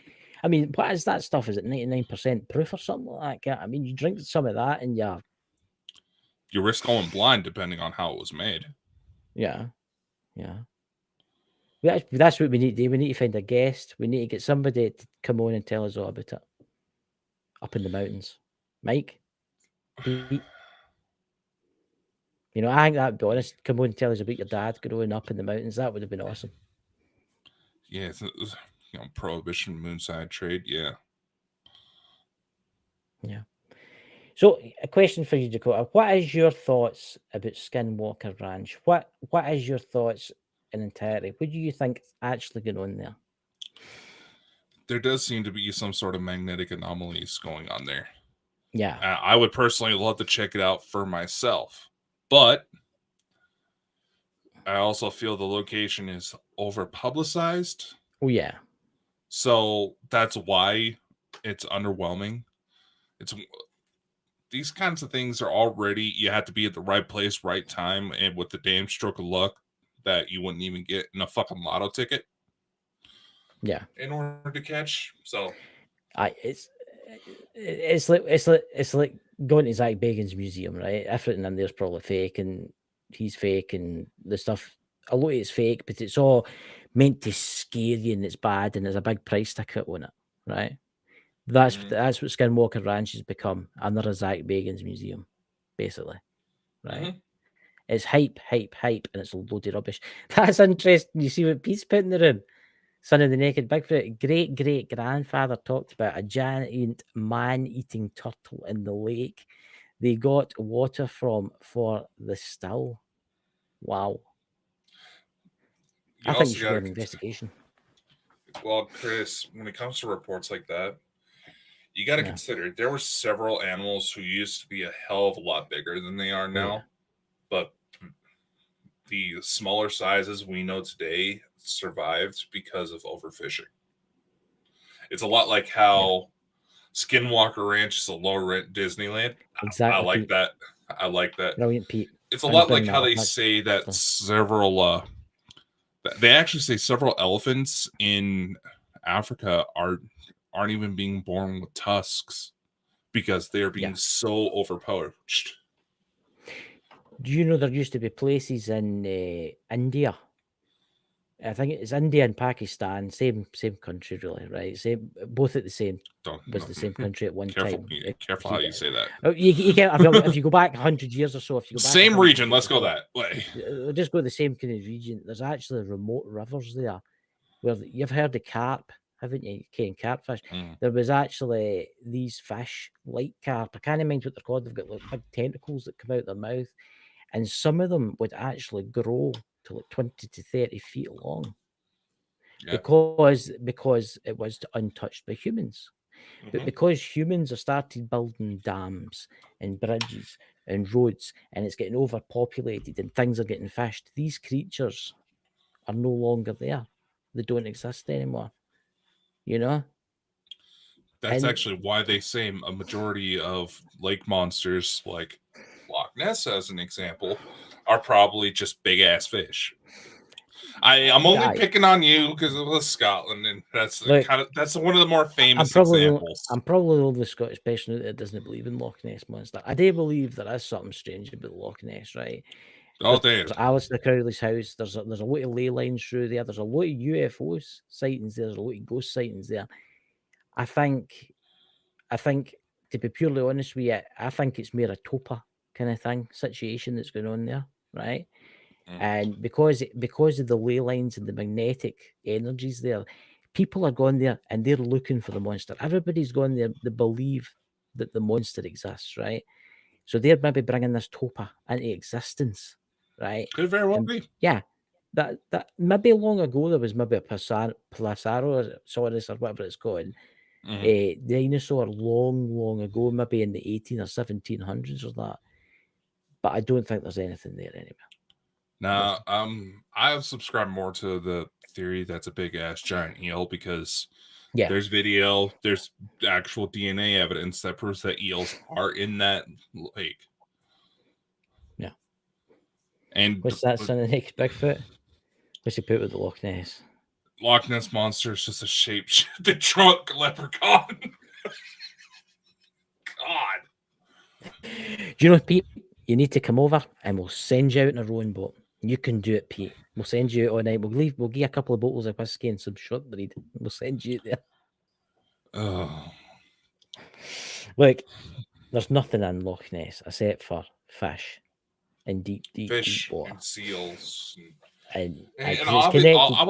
I mean, what is that stuff? Is it 99% proof or something like that? I mean, you drink some of that and you risk going blind depending on how it was made. Yeah. That's what we need to do. We need to find a guest. We need to get somebody to come on and tell us all about it. Up in the mountains. Mike? Pete? You know, I think that'd be honest. Come on and tell us about your dad growing up in the mountains. That would have been awesome. Yeah, it's, prohibition, moonside trade. Yeah. So, a question for you, Dakota. What is your thoughts about Skinwalker Ranch? What is your thoughts in entirety? What do you think is actually going on there? There does seem to be some sort of magnetic anomalies going on there. Yeah. I would personally love to check it out for myself. But I also feel the location is over-publicized. Oh, yeah. So that's why it's underwhelming. These kinds of things are already, you have to be at the right place, right time, and with the damn stroke of luck that you wouldn't even get in a fucking lotto ticket. Yeah. In order to catch. So it's like going to Zach Bagans' museum, right? Everything in there's probably fake, and he's fake, and the stuff, a lot of it's fake, but it's all meant to scare you, and it's bad, and there's a big price ticket on it, right? That's what Skinwalker Ranch has become, another Zach Bagans museum, basically, right? Mm-hmm. It's hype, and it's a load of rubbish. That's interesting. You see what Pete's put in the room? Son of the Naked Bigfoot. Great-great-grandfather talked about a giant man-eating turtle in the lake they got water from for the still. Wow. I think you should do an investigation. Well, Chris, when it comes to reports like that, you got to consider there were several animals who used to be a hell of a lot bigger than they are now. But the smaller sizes we know today survived because of overfishing. It's a lot like how Skinwalker Ranch is a low rent Disneyland. Exactly. I like that. Brilliant, Pete. It's a lot like how they say that several they actually say several elephants in Africa aren't even being born with tusks because they're being so overpoached. Do you know there used to be places in India? I think it's India and Pakistan, same country, really, right? Both at the same country at one time. Careful how you say that. You can't. If you go back 100 years or so, if you go back same region, let's go that way. Just go the same kind of region. There's actually remote rivers there where you've heard of carp. haven't you? Ken catfish. Mm. There was actually these fish like carp. I can't remember what they're called. They've got like big tentacles that come out their mouth, and some of them would actually grow to like 20 to 30 feet long. Yeah. Because it was untouched by humans. But Mhm. because humans have started building dams and bridges and roads, and it's getting overpopulated and things are getting fished, these creatures are no longer there. They don't exist anymore. You know? That's And actually why they say a majority of lake monsters, like Loch Ness as an example, are probably just big ass fish. I'm only Aye. picking on you because it was Scotland, and that's Look, that's one of the more famous I'm examples. probably the only Scottish person that doesn't believe in Loch Ness Monster. I do believe there is something strange about Loch Ness, right? Oh, There's damn. Alistair Crowley's house. There's a lot of ley lines through there. There's a lot of UFO sightings there. There's a lot of ghost sightings there. I think, to be purely honest with you, I think it's more a topa kind of thing situation that's going on there, right? And because of the ley lines and the magnetic energies there, people are going there and they're looking for the monster. Everybody's going there. They believe that the monster exists, right? So they're maybe bringing this topa into existence, right? Could very well be. Yeah, that maybe long ago there was maybe a Placero or whatever it's called, a dinosaur long ago, maybe in the 18 or 1700s or that. But I don't think there's anything there anymore. Now, I have subscribed more to the theory that's a big ass giant eel because there's video, there's actual DNA evidence that proves that eels are in that lake. Yeah. And What's that son of next Bigfoot? What's he put with the Loch Ness? Loch Ness Monster is just a shape-shifted drunk leprechaun. God. Do you know, Pete? You need to come over and we'll send you out in a rowing boat. You can do it, Pete. We'll send you out all night. We'll give you a couple of bottles of whiskey and some shortbread. We'll send you out there. Oh. Look, there's nothing in Loch Ness except for fish and deep water. And seals. And I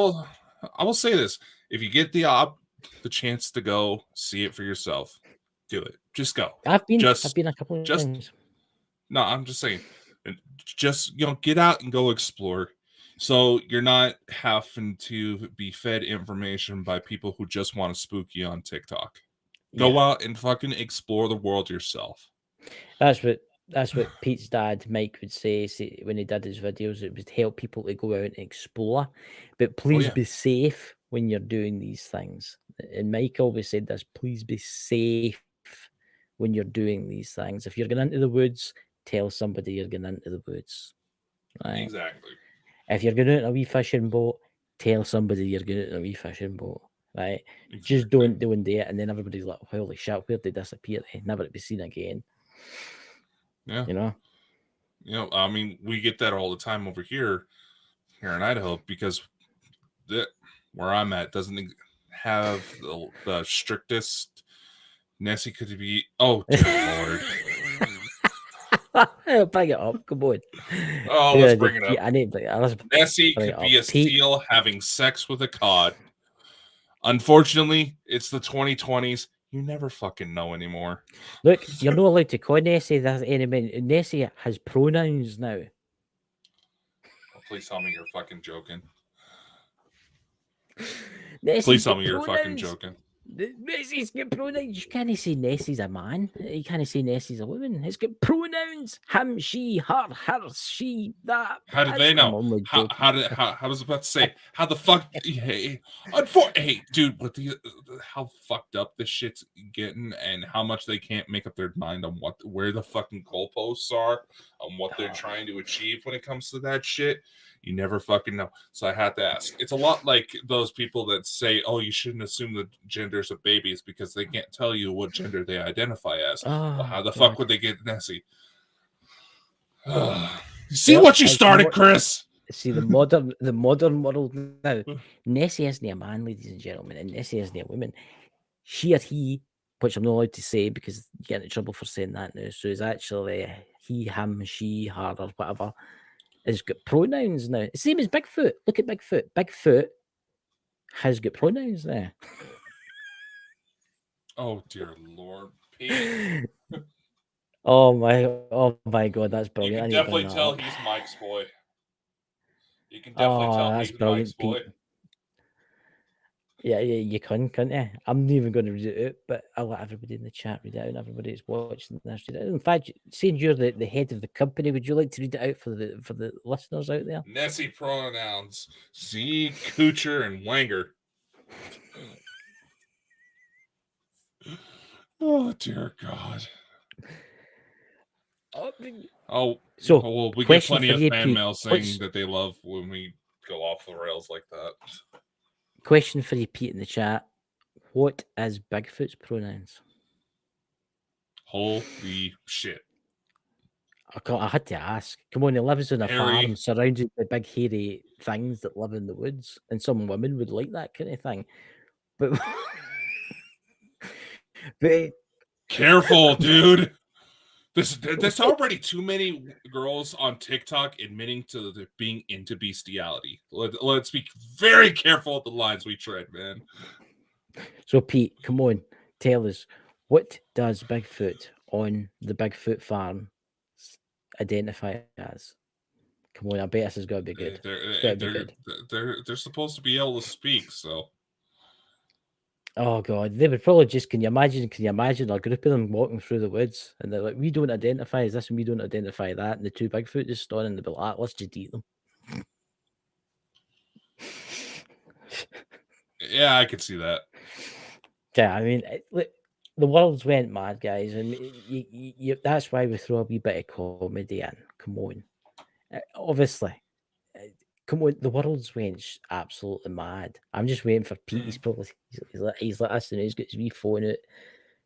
will say this: if you get the chance to go see it for yourself, do it. Just go. I've been a couple of times. No, I'm just saying, just get out and go explore. So you're not having to be fed information by people who just want to spook you on TikTok. Go out and fucking explore the world yourself. That's what Pete's dad, Mike, would say when he did his videos. It would help people to go out and explore. But please be safe when you're doing these things. And Mike always said this, please be safe when you're doing these things. If you're going into the woods, tell somebody you're going into the woods. Right? Exactly. If you're going out in a wee fishing boat, tell somebody you're going out in a wee fishing boat. Right? Exactly. Just don't do it, and then everybody's like, holy shit, where'd they disappear? Never to be seen again. Yeah. You know, I mean, we get that all the time over here in Idaho because where I'm at doesn't have the strictest Nessie could be. Oh, dear Lord. I'll bring it up. Come on. Oh, let's bring it up. I need Nessie could be a seal having sex with a cod. Unfortunately, it's the 2020s. You never fucking know anymore. Look, you're not allowed to call Nessie that anymore. Nessie has pronouns now. Oh, please tell me you're fucking joking. Please tell me you're fucking joking. Nessie's got pronouns. You can't say Nessie's a man. You can't say Nessie's a woman. It's got pronouns. Him, she, her, she, that. How do they know? How does it about to say? How the fuck? Hey, dude, how fucked up this shit's getting, and how much they can't make up their mind on where the fucking goalposts are, on what they're trying to achieve when it comes to that shit. You never fucking know. So I had to ask. It's a lot like those people that say, oh, you shouldn't assume the genders of babies because they can't tell you what gender they identify as. Well, how the fuck would they get Nessie? See what you started, Chris? See, the modern world now, Nessie isn't a man, ladies and gentlemen, and Nessie isn't a woman. She or he, which I'm not allowed to say because you get into trouble for saying that now, so it's actually he, him, she, her, or whatever. Has got pronouns now. Same as Bigfoot. Look at Bigfoot. Bigfoot has got pronouns now. Oh dear Lord, Pete. Oh my God, that's You brilliant. I can need to bring definitely that tell up. he's Mike's boy. You can definitely Oh, tell that's he's Mike's brilliant, boy. Pete. Yeah, you can't you? I'm not even going to read it out, but I'll let everybody in the chat read it out, and everybody that's watching this read it out. In fact, seeing you're the head of the company, would you like to read it out for the listeners out there? Nessie pronouns: Z, Coocher, and Wanger. Oh dear God. So, well, we get question plenty for of you, fan Pete. mail saying that they love when we go off the rails like that. Question for you, Pete, in the chat. What is Bigfoot's pronouns? Holy shit. I had to ask. Come on, he lives on a Harry. farm surrounded by big hairy things that live in the woods, and some women would like that kind of thing. But, but Careful, dude. There's already too many girls on TikTok admitting to being into bestiality. Let's be very careful with the lines we tread, man. So, Pete, come on, tell us, what does Bigfoot on the Bigfoot farm identify as? Come on, I bet this has got to be good. It's got to be good. They're supposed to be able to speak, so. Oh God, they would probably just. Can you imagine a group of them walking through the woods, and they're like, "We don't identify as this, and we don't identify that," and the two Bigfoot just stood and they'd be like, "Let's just eat them." Yeah, I could see that. Yeah, I mean, the world's went mad, guys, and that's why we throw a wee bit of comedy in. Come on, obviously, come on, the world's went absolutely mad. I'm just waiting for Pete. He's probably he's like us, and he's got his wee phone out,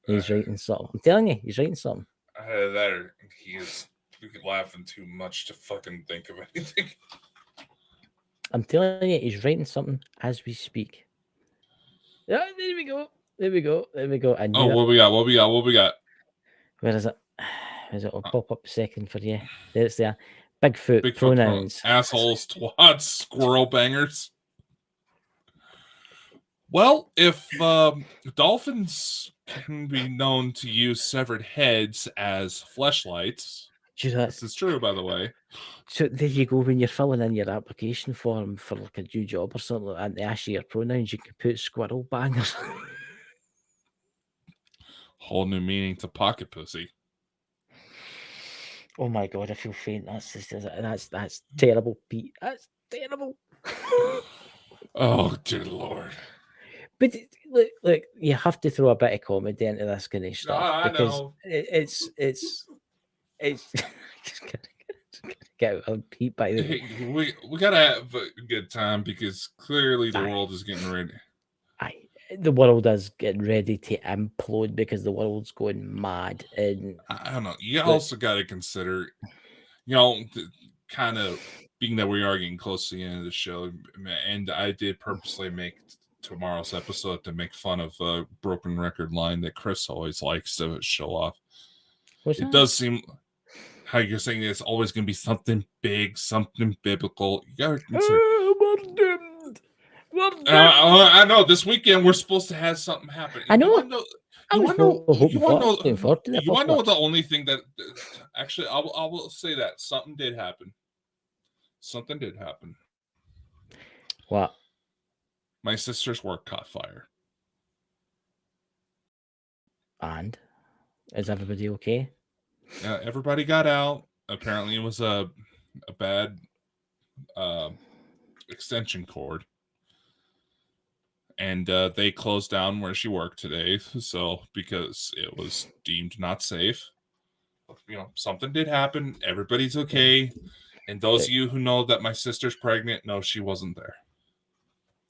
and he's writing something. I'm telling you, he's writing something. That he is laughing too much to fucking think of anything. I'm telling you, he's writing something as we speak. Yeah, there we go. There we go. There we go. Oh, what we got? What we got? Where is it? Where is it? I'll pop up a second for you. There it's there. Bigfoot pronouns. Assholes, twats, squirrel bangers. Well, if dolphins can be known to use severed heads as fleshlights, this is true, by the way. So there you go. When you're filling in your application form for like a new job or something like that, and they ask you your pronouns, you can put squirrel bangers. Whole new meaning to pocket pussy. Oh my God, I feel faint. That's terrible, Pete. That's terrible. Oh dear Lord. But look, you have to throw a bit of comedy into this kind of stuff because it's get Pete by the way. Hey, we gotta have a good time because clearly the world is getting ready. The world is getting ready to implode because the world's going mad. And I don't know. You also got to consider, kind of being that we are getting close to the end of the show, and I did purposely make tomorrow's episode to make fun of a broken record line that Chris always likes to show off. It does seem how you're saying it's always going to be something big, something biblical. You got to consider. I know this weekend we're supposed to have something happen. I know. You want to know the only thing that actually I will say that something did happen. Something did happen. What? My sister's work caught fire. And is everybody okay? Everybody got out. Apparently, it was a bad extension cord. And they closed down where she worked today, so because it was deemed not safe. Something did happen. Everybody's okay. And those of you who know that my sister's pregnant, no, she wasn't there.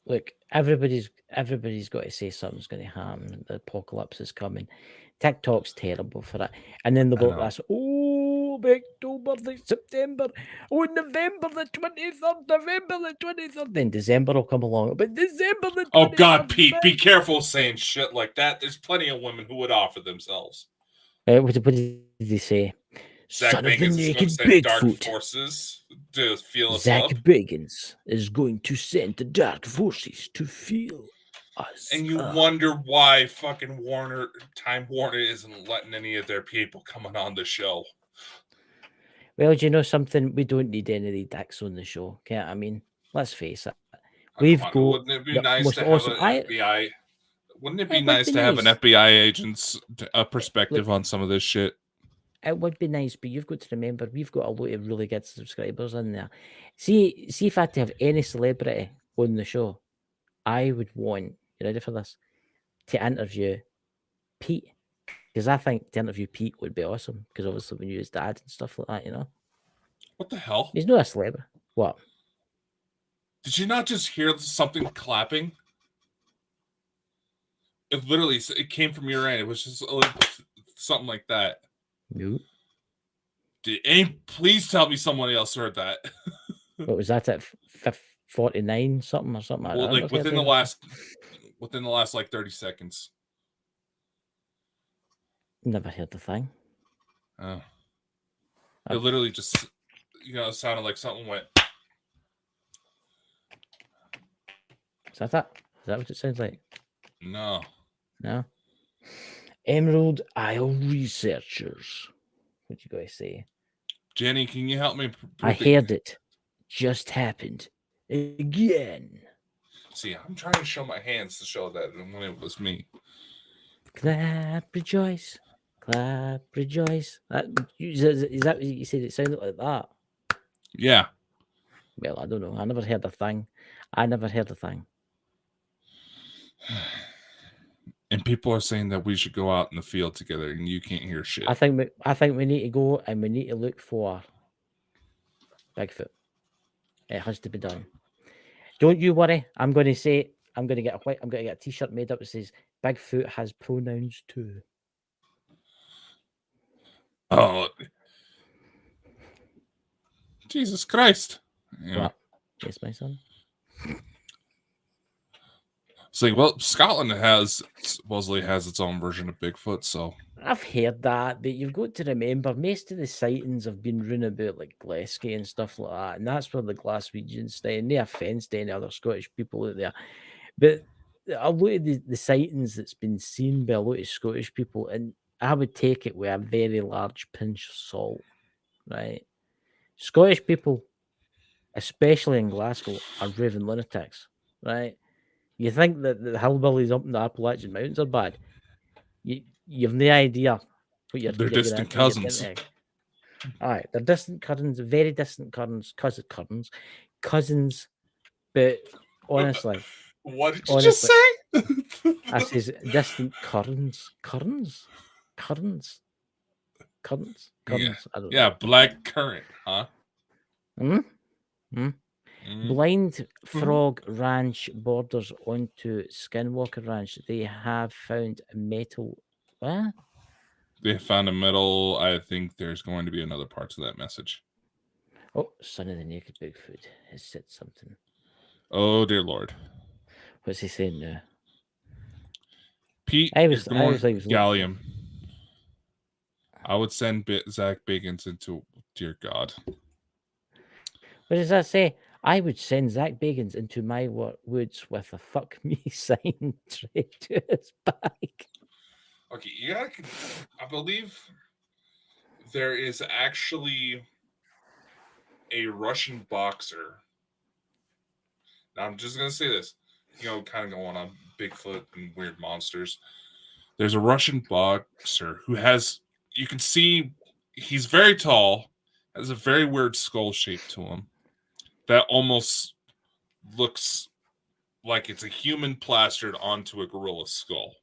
Look, everybody's got to say something's going to happen. The apocalypse is coming. TikTok's terrible for that. And then they'll go, October, September, November the 23rd, November the 23rd. Then December will come along. But December the 23rd. Oh, God, Pete, be careful saying shit like that. There's plenty of women who would offer themselves. What did they say? Zach Bagans is going to send dark forces to feel us up. Zach Bagans is going to send the dark forces to feel us. And you wonder why fucking Time Warner isn't letting any of their people coming on the show. Well, do you know something? We don't need any of the dicks on the show. Okay, I mean, let's face it. Oh, We've come on. got Wouldn't it be the nice most to have awesome. an FBI? Wouldn't it be It would nice be to have an nice. FBI agent's perspective on some of this shit? It would be nice, but you've got to remember we've got a lot of really good subscribers in there. See if I had to have any celebrity on the show, I would want, you ready for this, to interview Pete. Because I think to interview Pete would be awesome. Because obviously we knew his dad and stuff like that, you know. What the hell? He's not a celebrity. What? Did you not just hear something clapping? It literally, it came from your end. It was just something like that. No. Please tell me someone else heard that. What was that at 49 something or something? Well, like within the last like 30 seconds. Never heard the thing. Oh. It literally just, sounded like something went. Is that it? Is that what it sounds like? No. No. Emerald Isle researchers. What you guys say? Jenny, can you help me? I heard it. Just happened. Again. See, I'm trying to show my hands to show that when it was me. Clap, rejoice. Clap, rejoice. Is that what you said? It sounded like that. Yeah. Well, I don't know. I never heard a thing. And people are saying that we should go out in the field together, and you can't hear shit. I think we need to go and we need to look for Bigfoot. It has to be done. Don't you worry. I'm going to get a t-shirt made up that says Bigfoot has pronouns too. Oh, Jesus Christ! Yeah. What? Yes, my son. It's like, well, Scotland supposedly has its own version of Bigfoot, so I've heard that, but you've got to remember most of the sightings have been run about like Glasgow and stuff like that, and that's where the Glaswegians stay. And no offense to any other Scottish people out there, but a lot of the sightings that's been seen by a lot of Scottish people, and I would take it with a very large pinch of salt, right? Scottish people, especially in Glasgow, are raving lunatics, right? You think that the hillbillies up in the Appalachian Mountains are bad? You've no idea what they're distant cousins. All right, they're distant cousins, very distant cousins. But honestly, what did you just say? I says distant cousins. Yeah, I don't yeah, know. black currant, huh? Blind Frog Ranch borders onto Skinwalker Ranch. They have found metal. What? They found a metal. I think there's going to be another part to that message. Oh, Son of the Naked Bigfoot has said something. Oh, dear Lord. What's he saying now? Pete, gallium. I would send Zach Bagans into, dear God. What does that say? I would send Zach Bagans into my woods with a fuck me sign straight to his back. Okay, yeah, I believe there is actually a Russian boxer. Now, I'm just going to say this, kind of going on Bigfoot and weird monsters. There's a Russian boxer who has, you can see he's very tall, has a very weird skull shape to him that almost looks like it's a human plastered onto a gorilla skull.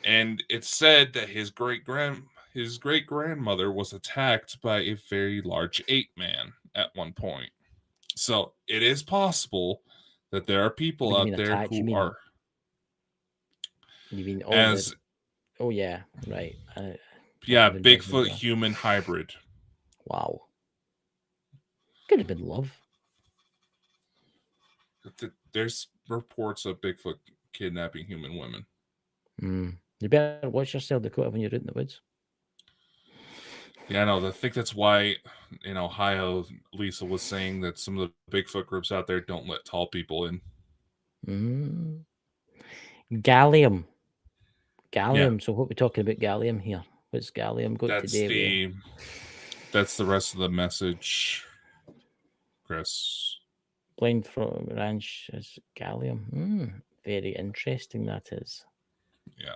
And it's said that his great grandmother was attacked by a very large ape man at one point. So it is possible that there are people out there who are. You mean as? Oh yeah, right. Yeah, Bigfoot human hybrid. Wow. Could have been love. There's reports of Bigfoot kidnapping human women. You better watch yourself, Dakota, when you're out in the woods. Yeah, I know. I think that's why in Ohio, Lisa was saying that some of the Bigfoot groups out there don't let tall people in. Mm. Gallium. Yeah. Gallium. So what we're talking about gallium here? What's gallium got That's today with? that's the rest of the message, Chris. Blind from ranch is gallium. Very interesting that is. Yeah,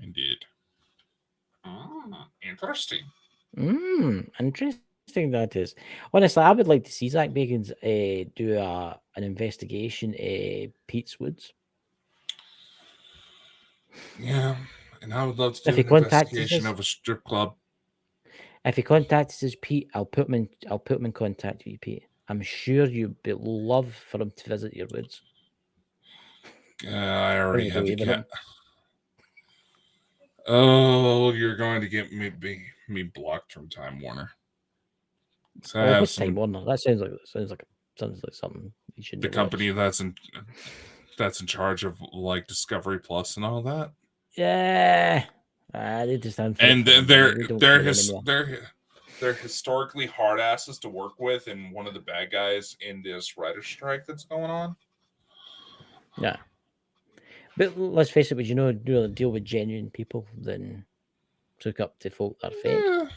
indeed. Interesting. Interesting that is. Honestly, I would like to see Zach Bagans do an investigation Pete's Woods. Yeah, and I would love to If do he an contacts investigation us, of a strip club. if he contacts us, Pete, I'll put him in contact with you, Pete. I'm sure you'd be love for him to visit your woods. I already have the Even cat. him. Oh, you're going to get me blocked from Time Warner. So I Oh, have what's some Time Warner? That sounds like something you shouldn't the have company watched. that's in charge of like Discovery Plus and all that. Yeah. They just stand for And it for the money. They don't care anymore. they're historically hard asses to work with, and one of the bad guys in this writer strike that's going on. Yeah. But let's face it, would you know, rather deal with genuine people than hook up to folk that are fake?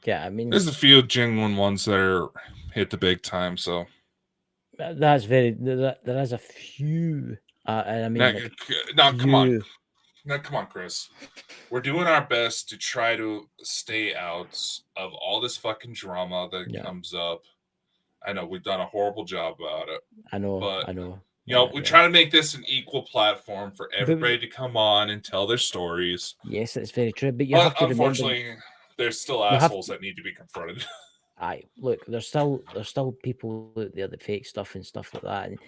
Yeah, I mean, There's a few genuine ones that are hit the big time. So that's very. There is a few. And I mean, now come on, few. come on, Chris. We're doing our best to try to stay out of all this fucking drama that comes up. I know we've done a horrible job about it. I know. But You know, we try to make this an equal platform for everybody to come on and tell their stories. Yes, it's very true. But you have to unfortunately, remember, there's still assholes that need to be confronted. Look, there's still people out there that fake stuff and stuff like that. And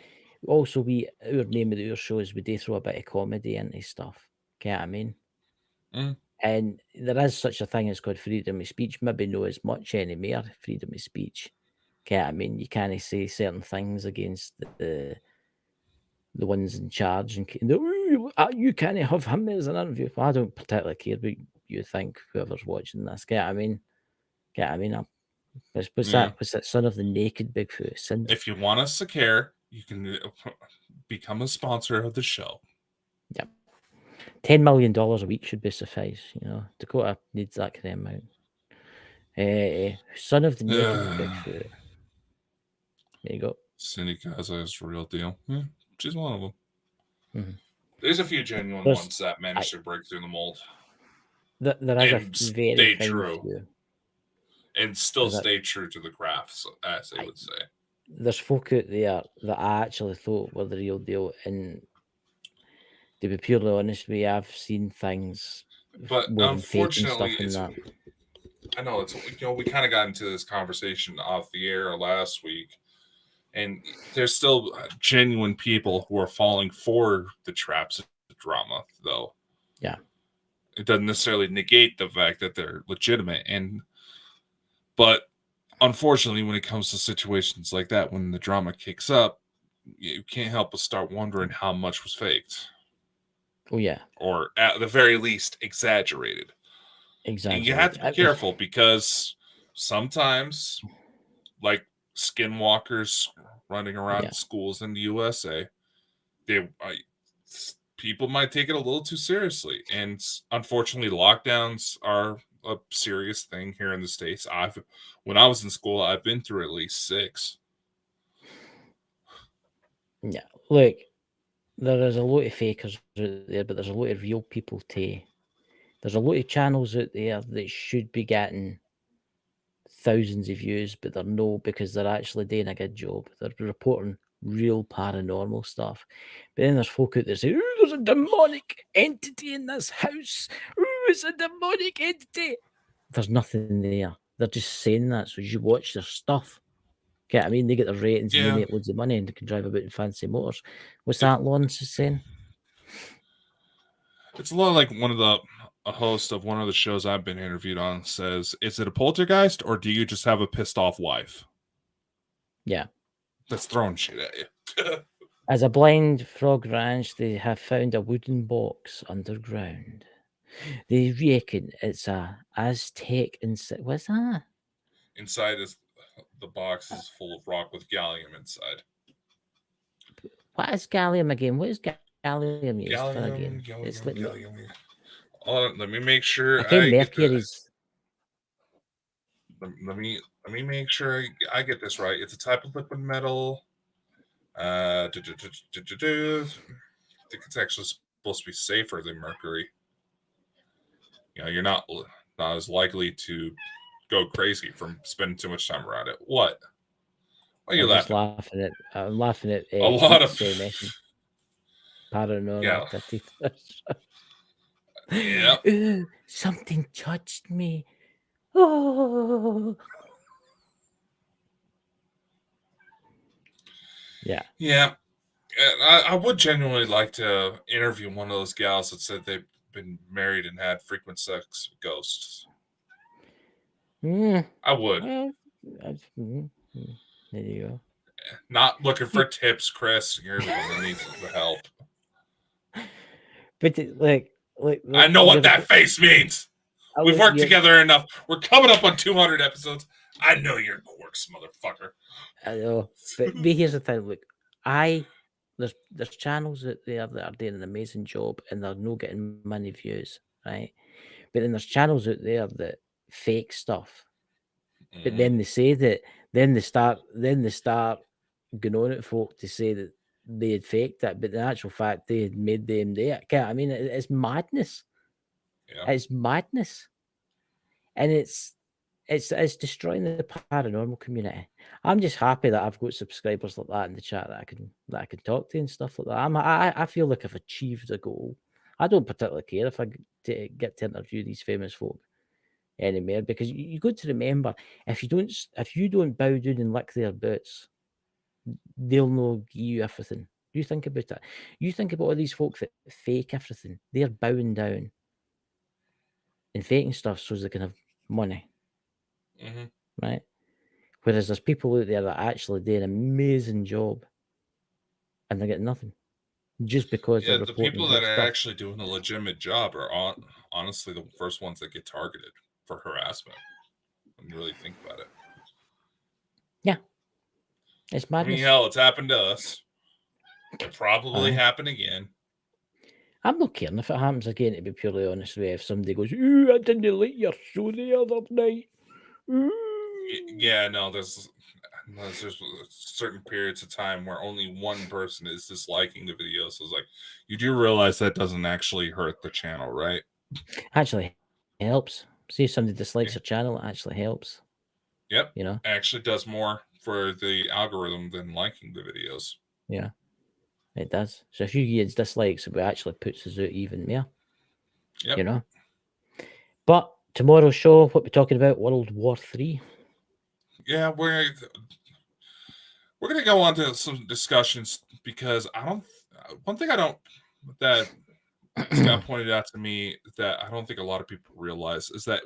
also, our name of our show is we do throw a bit of comedy into stuff. Get what I mean? And there is such a thing as called freedom of speech. Maybe not as much anymore. Freedom of speech. Get what I mean? You can't say certain things against the ones in charge, and you can't have him as an interview. Well, I don't particularly care about you think whoever's watching this. Get what I mean? Get what I mean? What's that? Son of the naked Bigfoot. If you want us to care, you can become a sponsor of the show. Yep. $10 million a week should be suffice. You know, Dakota needs that kind of amount. Son of the naked Bigfoot. There you go. Cindy Gaza is the real deal. Yeah, she's one of them. Mm-hmm. There's a few genuine ones that managed to break through the mold. There is a very fine few. And still stay true to the craft, as they would say. There's folk out there that I actually thought were the real deal, and to be purely honest with you, I've seen things. But unfortunately, I know it's we kind of got into this conversation off the air last week, and there's still genuine people who are falling for the traps of the drama, though. Yeah, it doesn't necessarily negate the fact that they're legitimate, but unfortunately, when it comes to situations like that, when the drama kicks up, you can't help but start wondering how much was faked. Oh yeah, or at the very least exaggerated. And you have to be careful because sometimes, like skinwalkers running around schools in the USA, people might take it a little too seriously. And unfortunately, lockdowns are a serious thing here in the States. When I was in school, I've been through at least 6. Yeah, look, there is a lot of fakers out there, but there's a lot of real people too. There's a lot of channels out there that should be getting thousands of views, but they're no, because they're actually doing a good job. They're reporting real paranormal stuff. But then there's folk out there saying, "Oh, there's a demonic entity in this house. Oh, it's a demonic entity." There's nothing there. They're just saying that so you watch their stuff. Okay, I mean, they get their ratings and they make loads of money and they can drive about in fancy motors. What's that Lawrence is saying? It's a lot like a host of one of the shows I've been interviewed on says, is it a poltergeist or do you just have a pissed off wife? Yeah. That's throwing shit at you. As a blind frog ranch, they have found a wooden box underground. They reckon it's a Aztec inside. What's that? Inside is the box is full of rock with gallium inside. What is gallium again? What is gallium used for again? Gallium. Hold on, let me make sure again, I get the. mercury's. Let me make sure I get this right. It's a type of liquid metal. I think it's actually supposed to be safer than mercury. You know, you're not as likely to go crazy from spending too much time around it. What? Why are you laughing? I'm laughing at a lot of mention paranormal yeah. activity. Yep. Ooh, something touched me. Oh. Yeah. Yeah. I would genuinely like to interview one of those gals that said they've been married and had frequent sex with ghosts. I would. Well, there you go. Not looking for tips, Chris. You're the one that needs the help. But like I know what that face means. We've worked together enough. We're coming up on 200 episodes. I know your quirks, motherfucker. I know, but here's the thing. Look, there's channels out there that are doing an amazing job and they're not getting many views, right? But then there's channels out there that fake stuff. But then they say that, then they start going on at folk to say that they had faked it, but in actual fact they had made them do it. I mean, it's madness. Yeah. It's madness, and it's destroying the paranormal community. I'm just happy that I've got subscribers like that in the chat that I can talk to and stuff like that. I feel like I've achieved a goal. I don't particularly care if I get to interview these famous folk anymore, because you got to remember, if you don't bow down and lick their boots, they'll not give you everything. You think about it. You think about all these folk that fake everything. They're bowing down and faking stuff so they can have money, right? Whereas there's people out there that actually do an amazing job and they get nothing just because they're the people that are stuff. actually doing a legitimate job are honestly the first ones that get targeted for harassment. When you really think about it. Yeah. It's madness. I mean, hell, it's happened to us. It probably happen again. I'm not caring if it happens again, to be purely honest with you. If somebody goes, "Ooh, I didn't like your show the other night." Ooh. Yeah, no, there's certain periods of time where only one person is disliking the video. So it's like, you do realize that doesn't actually hurt the channel, right? Actually helps. See if somebody dislikes your channel, it actually helps. Yep. You know? It actually does more for the algorithm than liking the videos. Yeah. It does. So if you get dislikes, it actually puts us out even more. Yep. You know? But tomorrow's show, what we're talking about, World War III. Yeah, we're gonna go on to some discussions, because one thing that Scott pointed out to me that I don't think a lot of people realize is that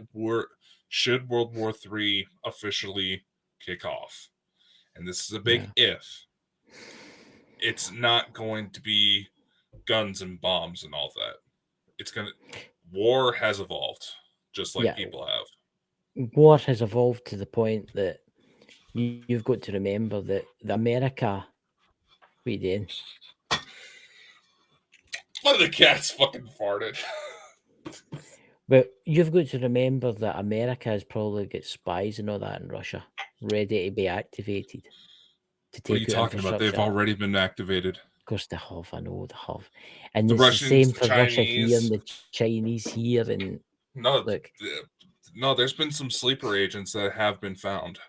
should World War III officially kick off, and this is a big if, it's not going to be guns and bombs and all that. War has evolved, just like people have. War has evolved to the point that you've got to remember that the America, what are you doing? One of the cats fucking farted. But you've got to remember that America has probably got spies and all that in Russia ready to be activated to take. What are you talking about? They've already been activated. Of course they have. I know they have. And the it's Russians, the same the for Chinese. Russia here and the Chinese here. And no, there's been some sleeper agents that have been found.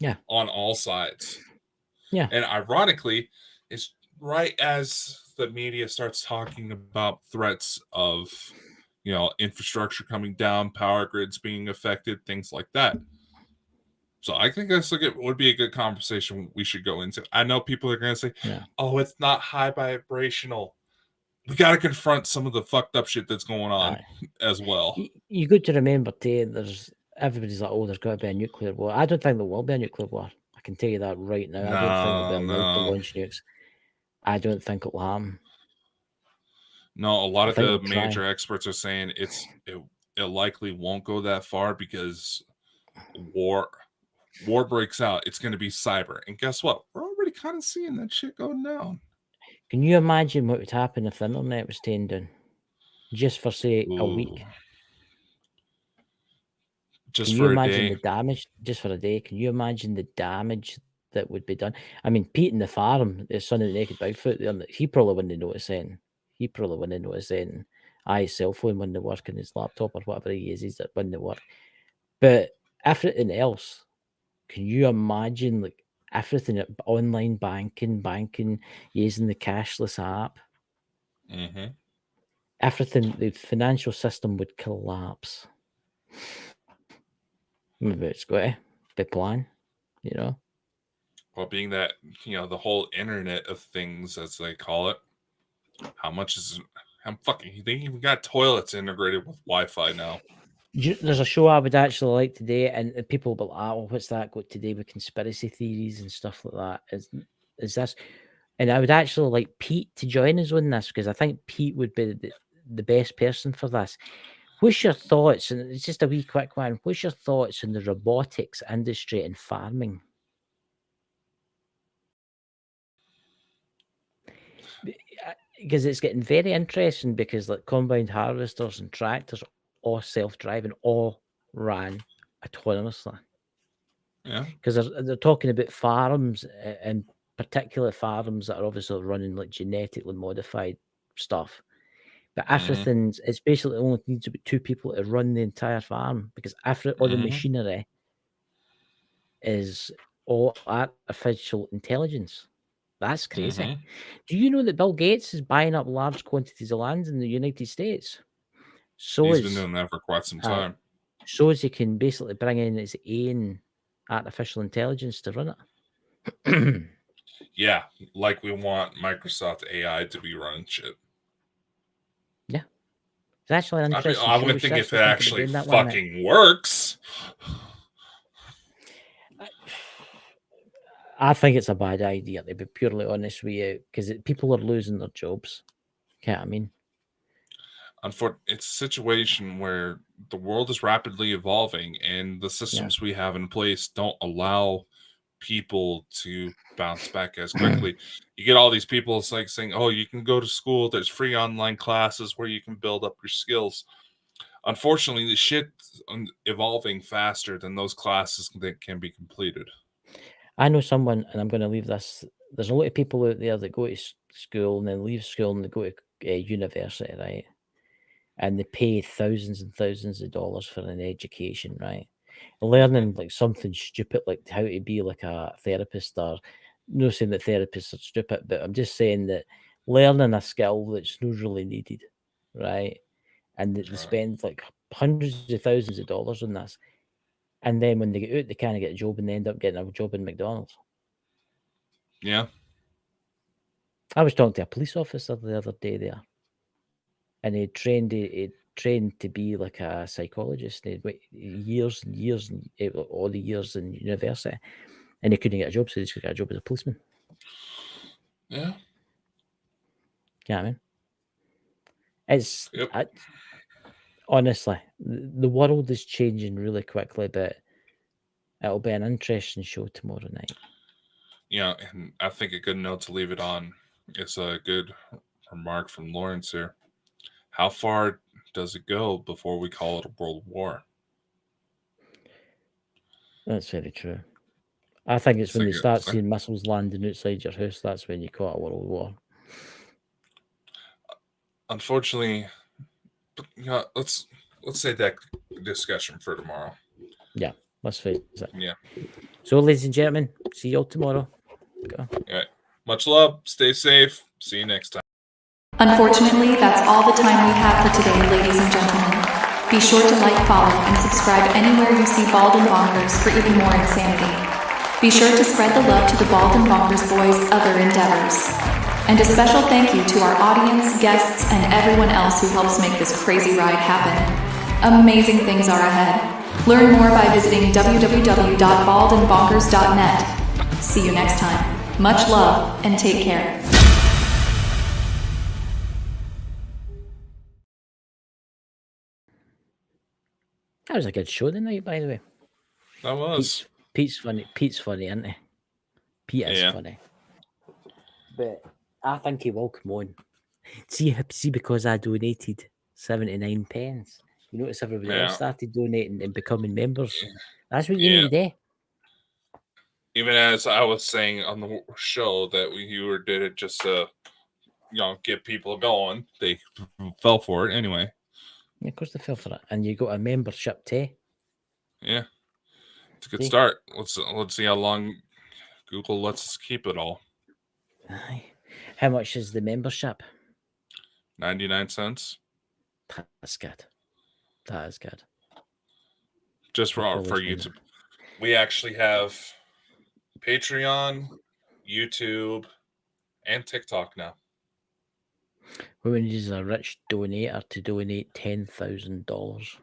Yeah. On all sides. Yeah. And ironically, it's right as the media starts talking about threats of, infrastructure coming down, power grids being affected, things like that. So I think would be a good conversation we should go into. I know people are going to say, oh, it's not high vibrational. We got to confront some of the fucked up shit that's going on as well. You got to remember, too, everybody's like, oh, there's got to be a nuclear war. I don't think there will be a nuclear war. I can tell you that right now. I don't think there'll be allowed to launch nukes. I don't think it'll happen. No, a lot of the major experts are saying it likely won't go that far, because war breaks out. It's going to be cyber. And guess what? We're already kind of seeing that shit going down. Can you imagine what would happen if the internet was taken down? Just for, say, a week? Ooh. Just Can you for a imagine day. the damage? Just for a day? Can you imagine the damage that would be done? I mean, Pete in the farm, the son of the naked Bigfoot, he probably wouldn't notice then. He probably wouldn't notice then. His cell phone wouldn't work, and his laptop or whatever he uses that wouldn't work. But everything else, can you imagine like everything, online banking, using the cashless app? Mm-hmm. Everything, the financial system would collapse. Maybe it's got to be planned, you know. Well, being that, the whole Internet of Things, as they call it, how much is... they even got toilets integrated with Wi-Fi now. There's a show I would actually like today, and people will be like, "Oh, what's that got to do with conspiracy theories and stuff like that?" Is this? And I would actually like Pete to join us on this, because I think Pete would be the best person for this. What's your thoughts? And it's just a wee quick one. What's your thoughts on the robotics industry and farming? Because it's getting very interesting, because like combined harvesters and tractors, all self-driving, all ran autonomously. Yeah. Because they're talking about farms, and particular farms that are obviously running like genetically modified stuff. But everything's, it's basically only needs about 2 people to run the entire farm, because all the machinery is all artificial intelligence. That's crazy. Do you know that Bill Gates is buying up large quantities of land in the United States? He's been doing that for quite some time. So as he can basically bring in his own artificial intelligence to run it. Yeah, like we want Microsoft AI to be running shit. Yeah. It's actually an interesting I show. would We think should if it think about actually doing that one night. fucking works. I think it's a bad idea, to be purely honest with you, because people are losing their jobs. You know what I mean? It's a situation where the world is rapidly evolving, and the systems we have in place don't allow people to bounce back as quickly. You get all these people, it's like saying, "Oh, you can go to school. There's free online classes where you can build up your skills." Unfortunately, the shit's evolving faster than those classes that can be completed. I know someone, and I'm going to leave this. There's a lot of people out there that go to school and then leave school and they go to university, right? And they pay thousands and thousands of dollars for an education, right? Learning like something stupid, like how to be like a therapist, or not saying that therapists are stupid, but I'm just saying that learning a skill that's not really needed, right? And they spend like hundreds of thousands of dollars on this. And then when they get out, they can't get a job, and they end up getting a job in McDonald's. Yeah. I was talking to a police officer the other day there, and he trained to be like a psychologist. He'd wait years and years and all the years in university, and he couldn't get a job, so he just got a job as a policeman. Yeah. Yeah, I mean, it's honestly, the world is changing really quickly, but it'll be an interesting show tomorrow night. Yeah, and I think a good note to leave it on is a good remark from Lawrence here. How far does it go before we call it a world war? That's very true. I think it's when you start seeing missiles landing outside your house, that's when you call it a world war. Unfortunately, let's save that discussion for tomorrow. Yeah, let's face it. Yeah. So, ladies and gentlemen, see you all tomorrow. Go. Yeah. Much love. Stay safe. See you next time. Unfortunately, that's all the time we have for today, ladies and gentlemen. Be sure to like, follow, and subscribe anywhere you see Bald and Bonkers for even more insanity. Be sure to spread the love to the Bald and Bonkers boys' other endeavors. And a special thank you to our audience, guests, and everyone else who helps make this crazy ride happen. Amazing things are ahead. Learn more by visiting www.baldandbonkers.net. See you next time. Much love, and take care. That was a good show tonight, by the way. That was. Pete's funny. Pete's funny, isn't he? Pete is funny. But I think he will come on. See, because I donated 79 pence. You notice everybody else Yeah. started donating and becoming members. That's what you Yeah. need to do. Even as I was saying on the show that did it just to, get people going. They fell for it anyway. Yeah, of course they fell for it. And you got a membership too. Yeah. It's a good See? start. Let's see how long Google lets us keep it all. Aye. How much is the membership? 99 cents. That's good. That is good. Just for Always YouTube. We actually have Patreon, YouTube, and TikTok now. We need a rich donator to donate $10,000.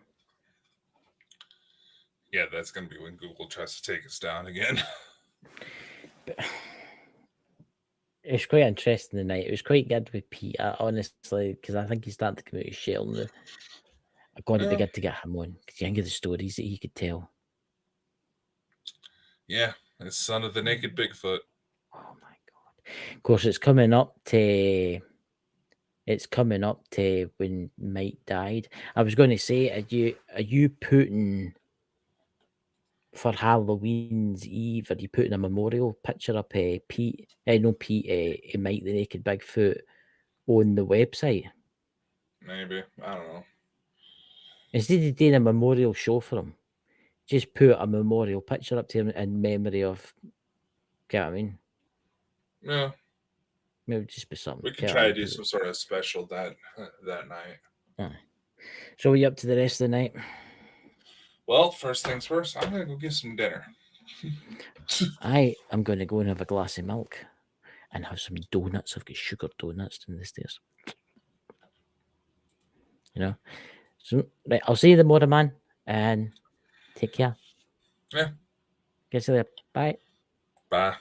Yeah, that's going to be when Google tries to take us down again. But it's quite interesting tonight. It was quite good with Peter, honestly, because I think he's starting to come out of his shell now. I'm going to be good to get him on because you think of the stories that he could tell. Yeah, it's son of the naked Bigfoot. Oh my god! Of course, it's coming up to when Mike died. I was going to say, are you putting for Halloween's Eve? Are you putting a memorial picture up? Pete, Mike the Naked Bigfoot on the website. Maybe, I don't know. Instead of doing a memorial show for him, just put a memorial picture up to him in memory of. Get what I mean? Yeah, Maybe just be something. we could try to do some sort of special that night. So we up to the rest of the night? Well, first things first, I'm gonna go get some dinner. I am going to go and have a glass of milk and have some donuts. I've got sugar donuts in the stairs. So right, I'll see you tomorrow, man, and take care. Yeah. Get you there. Bye. Bye.